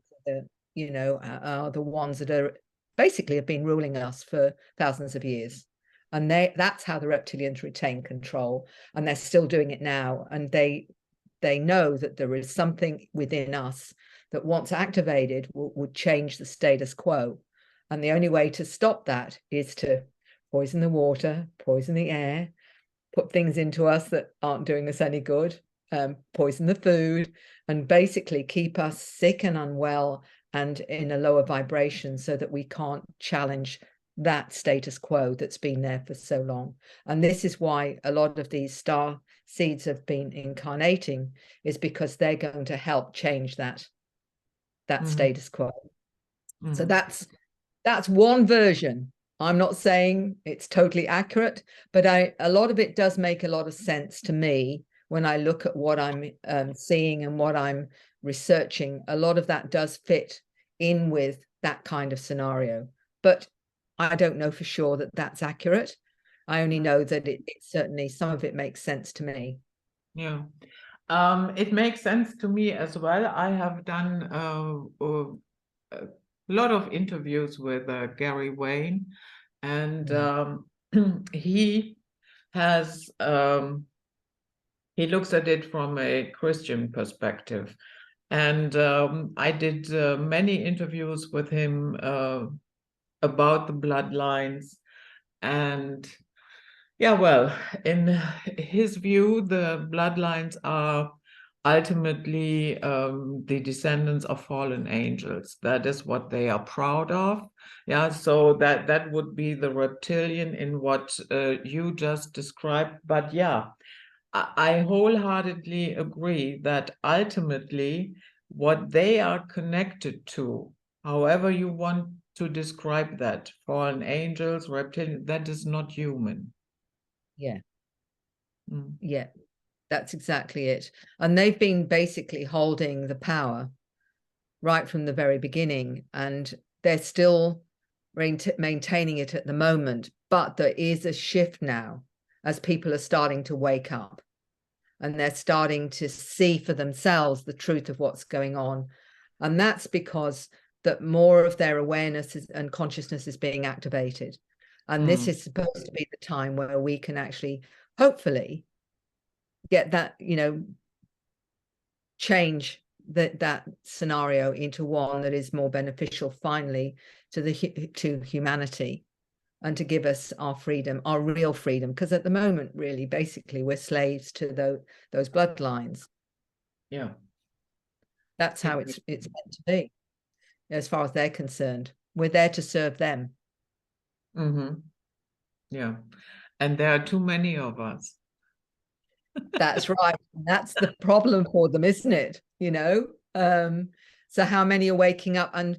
are the ones that are basically have been ruling us for thousands of years. And that's how the reptilians retain control. And they're still doing it now. And they know that there is something within us that once activated would change the status quo. And the only way to stop that is to poison the water, poison the air, put things into us that aren't doing us any good, poison the food, and basically keep us sick and unwell and in a lower vibration so that we can't challenge that status quo that's been there for so long. And this is why a lot of these star seeds have been incarnating, is because they're going to help change that status quo. So that's one version. I'm not saying it's totally accurate, but a lot of it does make a lot of sense to me when I look at what I'm seeing and what I'm researching. A lot of that does fit in with that kind of scenario, but I don't know for sure that that's accurate. I only know that it certainly, some of it makes sense to me. Yeah. It makes sense to me as well. I have done a lot of interviews with Gary Wayne, and he has he looks at it from a Christian perspective. And I did many interviews with him about the bloodlines. And yeah, well, in his view, the bloodlines are ultimately the descendants of fallen angels. That is what they are proud of. Yeah, so that would be the reptilian in what you just described. But yeah, I wholeheartedly agree that ultimately what they are connected to, however you want to describe that, fallen angels, reptilian, that is not human. Yeah, that's exactly it. And they've been basically holding the power right from the very beginning, and they're still maintaining it at the moment. But there is a shift now as people are starting to wake up, and they're starting to see for themselves the truth of what's going on. And that's because that more of their awareness and consciousness is being activated. And this is supposed to be the time where we can actually, hopefully, get that, change that scenario into one that is more beneficial finally to humanity, and to give us our freedom, our real freedom. Because at the moment, really, basically, we're slaves to those bloodlines. Yeah, that's how it's meant to be, as far as they're concerned. We're there to serve them. Yeah, and there are too many of us. That's right. That's the problem for them, isn't it? So how many are waking up? And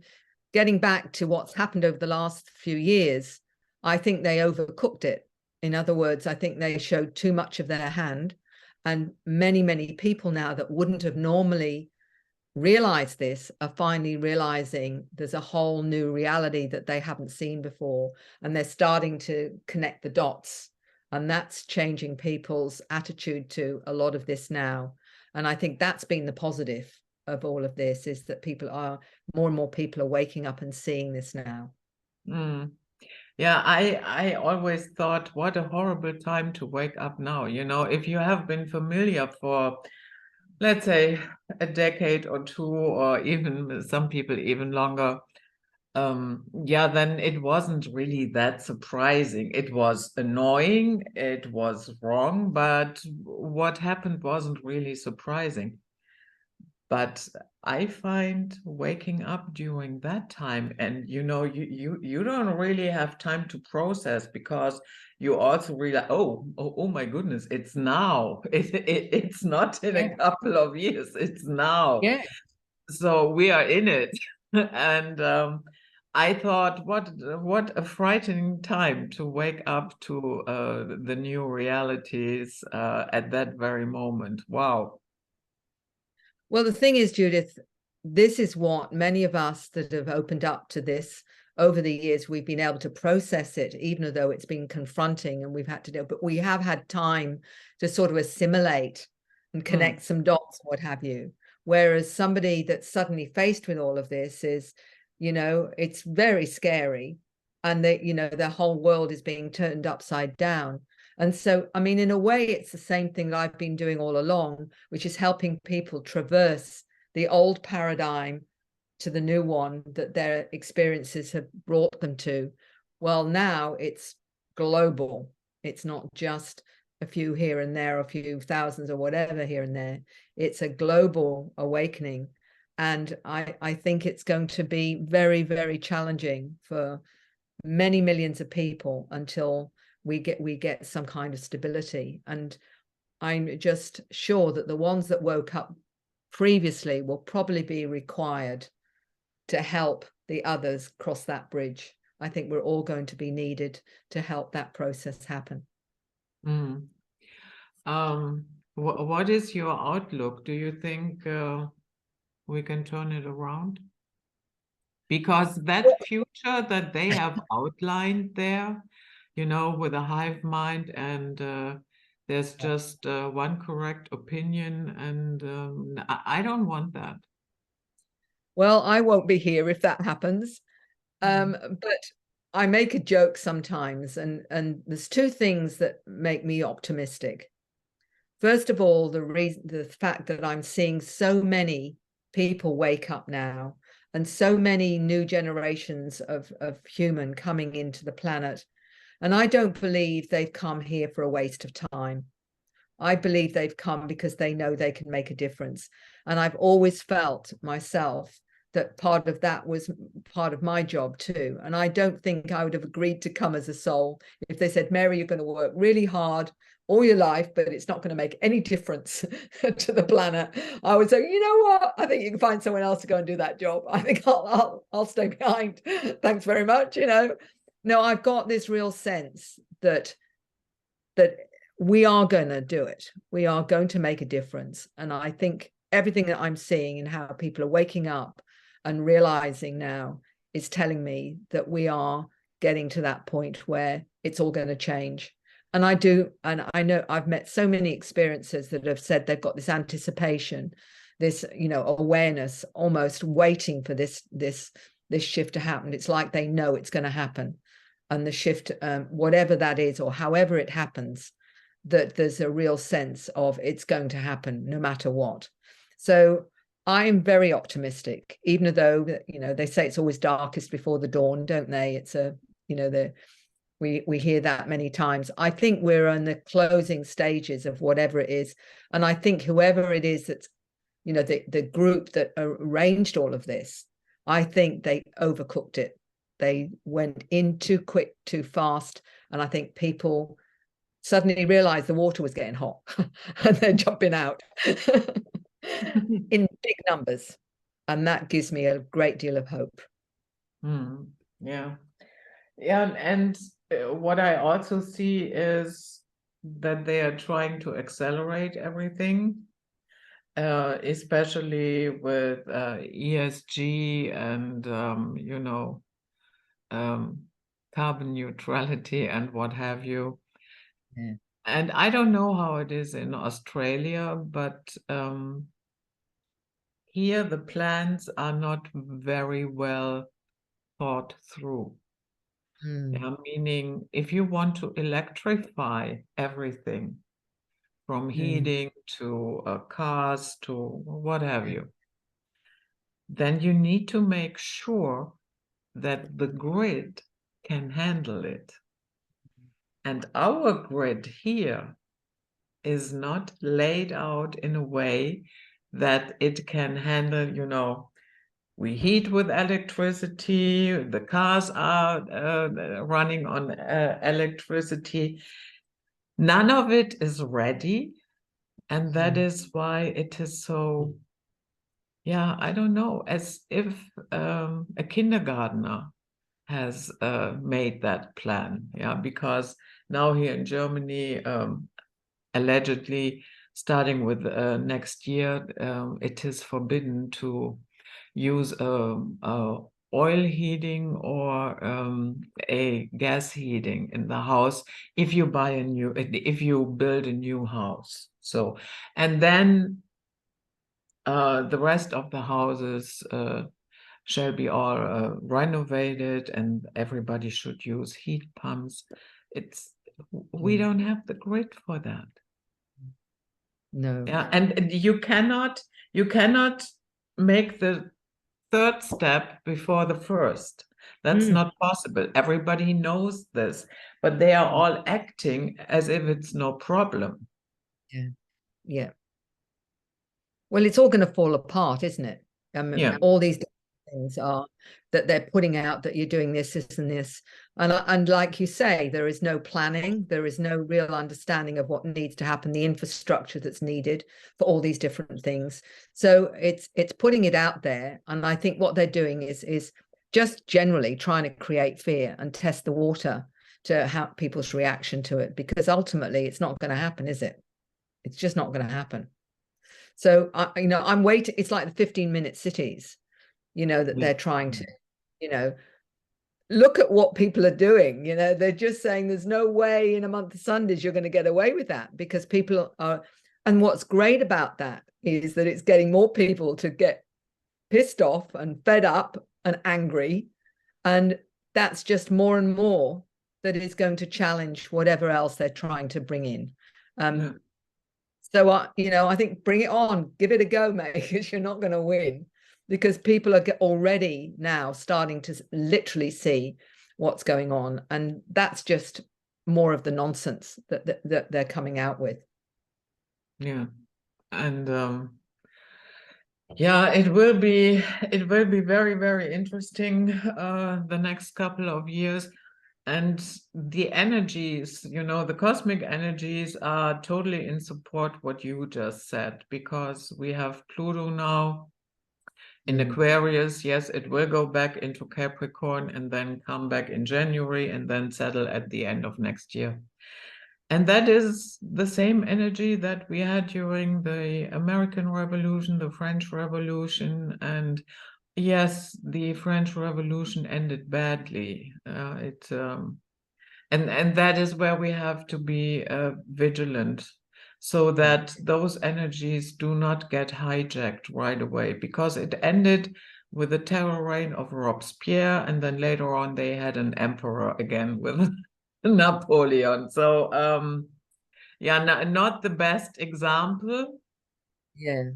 getting back to what's happened over the last few years, I think they overcooked it. In other words, I think they showed too much of their hand, and many people now that wouldn't have normally realized this are finally realizing there's a whole new reality that they haven't seen before, and they're starting to connect the dots. And that's changing people's attitude to a lot of this now. And I think that's been the positive of all of this, is that more and more people are waking up and seeing this now. Yeah, I always thought, what a horrible time to wake up now. If you have been familiar for, let's say, a decade or two, or even some people even longer, Yeah, then it wasn't really that surprising. It was annoying, it was wrong, but what happened wasn't really surprising. But I find waking up during that time, and you don't really have time to process, because you also realize, oh my goodness, it's now. It's not in a Yeah. couple of years, it's now. Yeah. So we are in it. And I thought, what a frightening time to wake up to the new realities at that very moment. Wow. Well, the thing is, Judith, this is what many of us that have opened up to this over the years, we've been able to process it, even though it's been confronting and we've had to do, but we have had time to sort of assimilate and connect some dots, what have you. Whereas somebody that's suddenly faced with all of this is, it's very scary. And their whole world is being turned upside down. And so, I mean, in a way, it's the same thing that I've been doing all along, which is helping people traverse the old paradigm to the new one that their experiences have brought them to. Well, now it's global. It's not just a few here and there, a few thousands or whatever here and there. It's a global awakening. And I think it's going to be very, very challenging for many millions of people until we get some kind of stability. And I'm just sure that the ones that woke up previously will probably be required to help the others cross that bridge. I think we're all going to be needed to help that process happen. Mm. What is your outlook? Do you think we can turn it around? Because that future that they have outlined there, with a hive mind, and there's just one correct opinion, and I don't want that. Well, I won't be here if that happens. But I make a joke sometimes, and there's two things that make me optimistic. First of all, the fact that I'm seeing so many people wake up now, and so many new generations of human coming into the planet. And I don't believe they've come here for a waste of time. I believe they've come because they know they can make a difference. And I've always felt myself that part of that was part of my job too. And I don't think I would have agreed to come as a soul if they said, Mary, you're going to work really hard all your life, but it's not going to make any difference to the planet. I would say, you know what? I think you can find someone else to go and do that job. I think I'll stay behind. Thanks very much. No, I've got this real sense that we are going to do it. We are going to make a difference. And I think everything that I'm seeing and how people are waking up and realizing now is telling me that we are getting to that point where it's all going to change. And I do, and I know I've met so many experiences that have said they've got this anticipation, this, awareness, almost waiting for this shift to happen. It's like they know it's going to happen. And the shift, whatever that is, or however it happens, that there's a real sense of it's going to happen no matter what. So I'm very optimistic, even though, they say it's always darkest before the dawn, don't they? It's we hear that many times. I think we're on the closing stages of whatever it is. And I think whoever it is that's, the group that arranged all of this, I think they overcooked it. They went in too quick, too fast. And I think people suddenly realized the water was getting hot and they're jumping out in big numbers. And that gives me a great deal of hope. Yeah. Yeah. And what I also see is that they are trying to accelerate everything, especially with ESG and, carbon neutrality and what have you. Yeah. And I don't know how it is in Australia, but here the plans are not very well thought through. Yeah, meaning if you want to electrify everything from heating to cars to what have you, then you need to make sure that the grid can handle it. And our grid here is not laid out in a way that it can handle, you know, we heat with electricity, the cars are running on electricity. None of it is ready. And that is why it is so, yeah, I don't know, as if a kindergartner has made that plan. Yeah, because now here in Germany, allegedly starting with next year, it is forbidden to use oil heating or a gas heating in the house if you build a new house. So, and then the rest of the houses shall be all renovated, and everybody should use heat pumps. We don't have the grid for that. No. Yeah, and you cannot make the third step before the first. That's not possible. Everybody knows this, but they are all acting as if it's no problem. Yeah. Yeah. Well, it's all going to fall apart, isn't it? I mean, Yeah. all these things are that they're putting out that you're doing this, this, and this. And like you say, there is no planning. There is no real understanding of what needs to happen, the infrastructure that's needed for all these different things. So it's putting it out there. And I think what they're doing is just generally trying to create fear and test the water to how people's reaction to it, because ultimately it's not going to happen, is it? It's just not going to happen. So I'm waiting. It's like the 15-minute cities, that they're trying to, look at what people are doing. They're just saying there's no way in a month of Sundays you're going to get away with that, because people are. And what's great about that is that it's getting more people to get pissed off and fed up and angry. And that's just more and more that is going to challenge whatever else they're trying to bring in. So, I think bring it on, give it a go, mate, because you're not going to win, because people are already now starting to literally see what's going on. And that's just more of the nonsense that they're coming out with. Yeah. And yeah, it will be very, very interesting the next couple of years. And the energies, the cosmic energies are totally in support what you just said, because we have Pluto now in Aquarius. Yes, it will go back into Capricorn and then come back in January and then settle at the end of next year. And that is the same energy that we had during the American Revolution, the French Revolution, and yes, the French Revolution ended badly. And that is where we have to be vigilant, so that those energies do not get hijacked right away, because it ended with the terror reign of Robespierre, and then later on they had an emperor again with Napoleon. So yeah, not the best example. Yeah.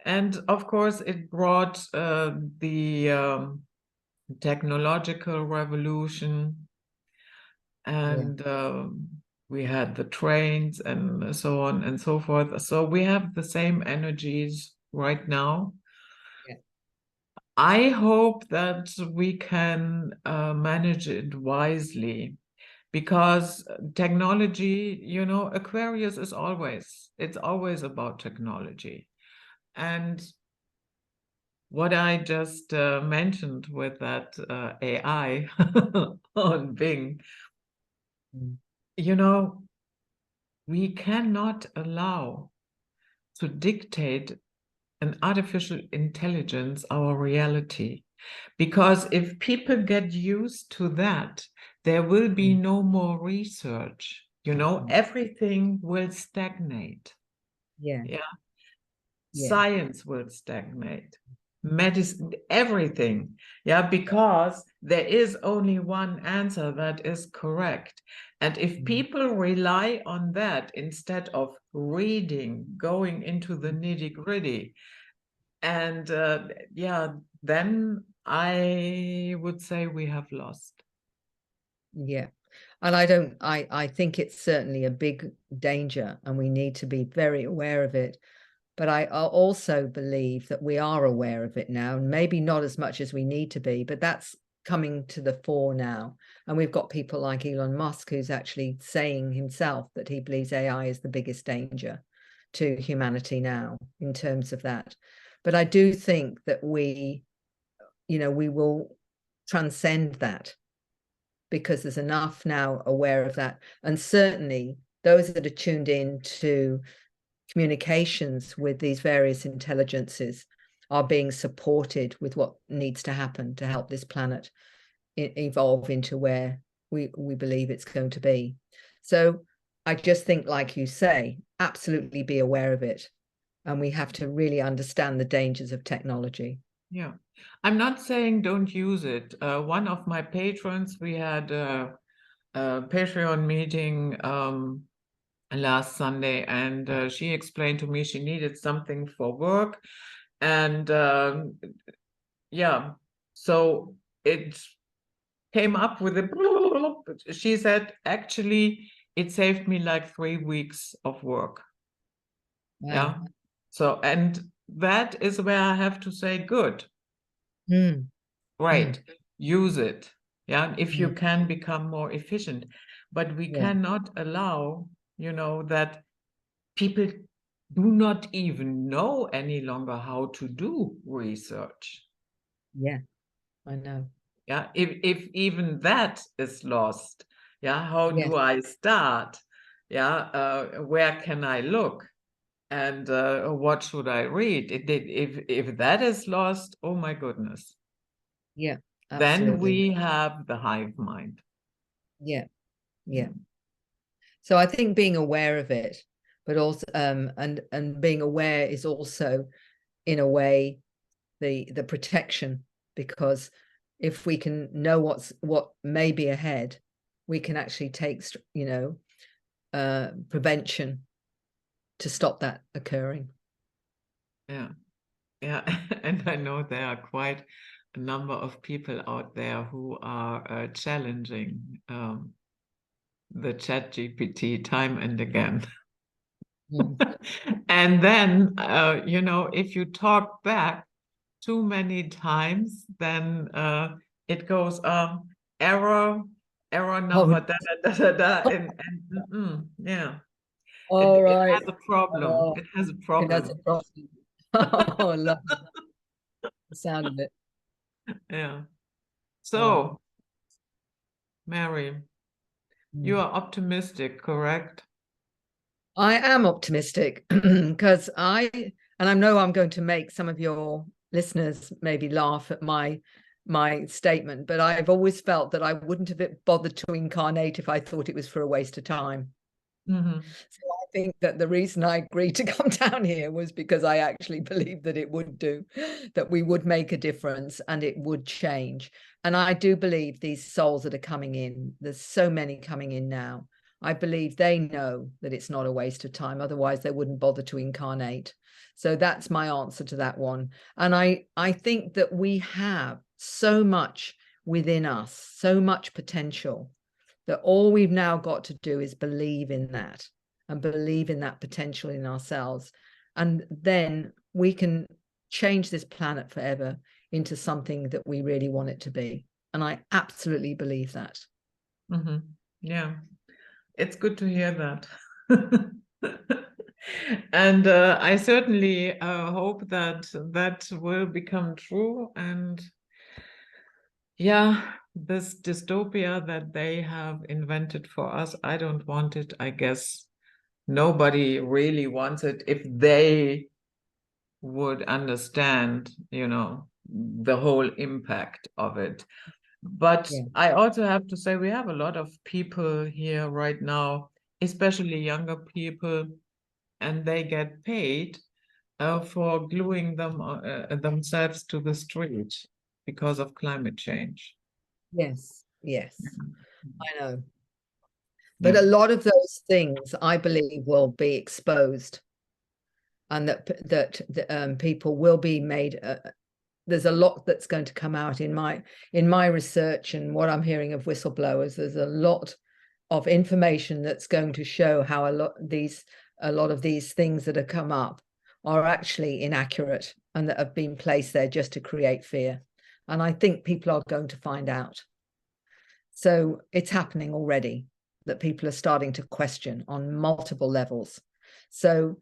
And of course it brought the technological revolution, and we had the trains and so on and so forth. So we have the same energies right now. Yeah. I hope that we can manage it wisely, because technology, Aquarius is it's always about technology. And what I just mentioned with that AI on Bing, we cannot allow to dictate an artificial intelligence our reality. Because if people get used to that, there will be no more research. Everything will stagnate. Yeah. Science will stagnate. Medicine, everything. Because there is only one answer that is correct. And if people rely on that instead of reading, going into the nitty-gritty, and then I would say we have lost. Yeah. And I think it's certainly a big danger, and we need to be very aware of it. But I also believe that we are aware of it now, and maybe not as much as we need to be, but that's coming to the fore now. And we've got people like Elon Musk, who's actually saying himself that he believes AI is the biggest danger to humanity now in terms of that. But I do think that we will transcend that, because there's enough now aware of that. And certainly those that are tuned in to communications with these various intelligences are being supported with what needs to happen to help this planet evolve into where we believe it's going to be. So I just think, like you say, absolutely be aware of it. And we have to really understand the dangers of technology. Yeah. I'm not saying don't use it. One of my patrons, we had a Patreon meeting last Sunday, and she explained to me she needed something for work. And yeah, so it came up with a, she said, actually, it saved me like 3 weeks of work. Wow. Yeah. So, and that is where I have to say, good. Right. Use it. Yeah. If you can become more efficient. But we cannot allow, that people do not even know any longer how to do research. Yeah, I know. Yeah. If even that is lost, yeah, how Yes. do I start? Yeah. Where can I look? And what should I read? If that is lost, oh my goodness. Yeah, Then absolutely. we have the hive mind. Yeah, yeah. So I think being aware of it, but also and being aware is also, in a way, the protection, because if we can know what may be ahead, we can actually take prevention to stop that occurring. Yeah. Yeah. And I know there are quite a number of people out there who are challenging the chat GPT time and again. And then, if you talk back too many times, then it goes error, error number, da da da da da, and yeah, All it right. has a problem. Oh, It has a it has a problem. problem. Oh, I love the sound of it. Yeah. Oh. So, Mary, you are optimistic, correct? I am optimistic because I know I'm going to make some of your listeners maybe laugh at my statement, but I've always felt that I wouldn't have bothered to incarnate if I thought it was for a waste of time. Mm-hmm. So I think that the reason I agreed to come down here was because I actually believed that it would that we would make a difference and it would change. And I do believe these souls that are coming in, there's so many coming in now. I believe they know that it's not a waste of time. Otherwise, they wouldn't bother to incarnate. So that's my answer to that one. And I think that we have so much within us, so much potential, that all we've now got to do is believe in that and believe in that potential in ourselves. And then we can change this planet forever into something that we really want it to be. And I absolutely believe that. Mm-hmm. Yeah, it's good to hear that. And I certainly hope that that will become true. And yeah, this dystopia that they have invented for us, I don't want it. I guess nobody really wants it if they would understand, the whole impact of it. But Yeah. I also have to say, we have a lot of people here right now, especially younger people, and they get paid for gluing themselves to the street because of climate change. Yes. Yes. I know. But Yeah. a lot of those things, I believe, will be exposed, and that people will be made there's a lot that's going to come out in my research and what I'm hearing of whistleblowers. There's a lot of information that's going to show how a lot of these things that have come up are actually inaccurate and that have been placed there just to create fear. And I think people are going to find out. So it's happening already, that people are starting to question on multiple levels. So,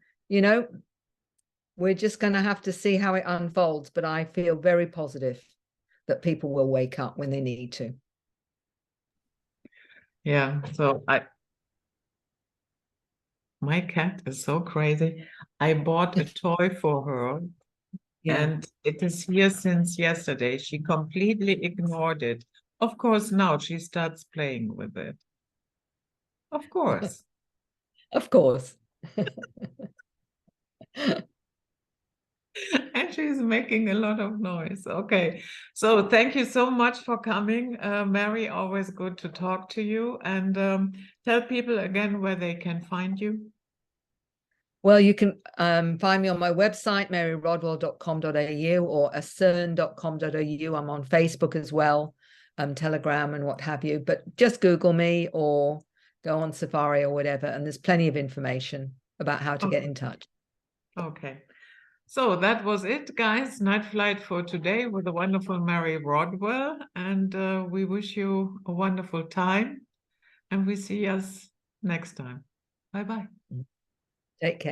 we're just going to have to see how it unfolds, but I feel very positive that people will wake up when they need to. Yeah, so my cat is so crazy. I bought a toy for her, and it is here since yesterday. She completely ignored it. Of course, now she starts playing with it. Of course. Of course. And she's making a lot of noise. Okay. So thank you so much for coming, Mary. Always good to talk to you. And tell people again where they can find you. Well, you can find me on my website, maryrodwell.com.au or acern.com.au. I'm on Facebook as well, Telegram and what have you. But just Google me or go on Safari or whatever. And there's plenty of information about how to get in touch. Okay. So that was it, guys. Night Flight for today with the wonderful Mary Rodwell. And we wish you a wonderful time. And we see us next time. Bye-bye. Take care.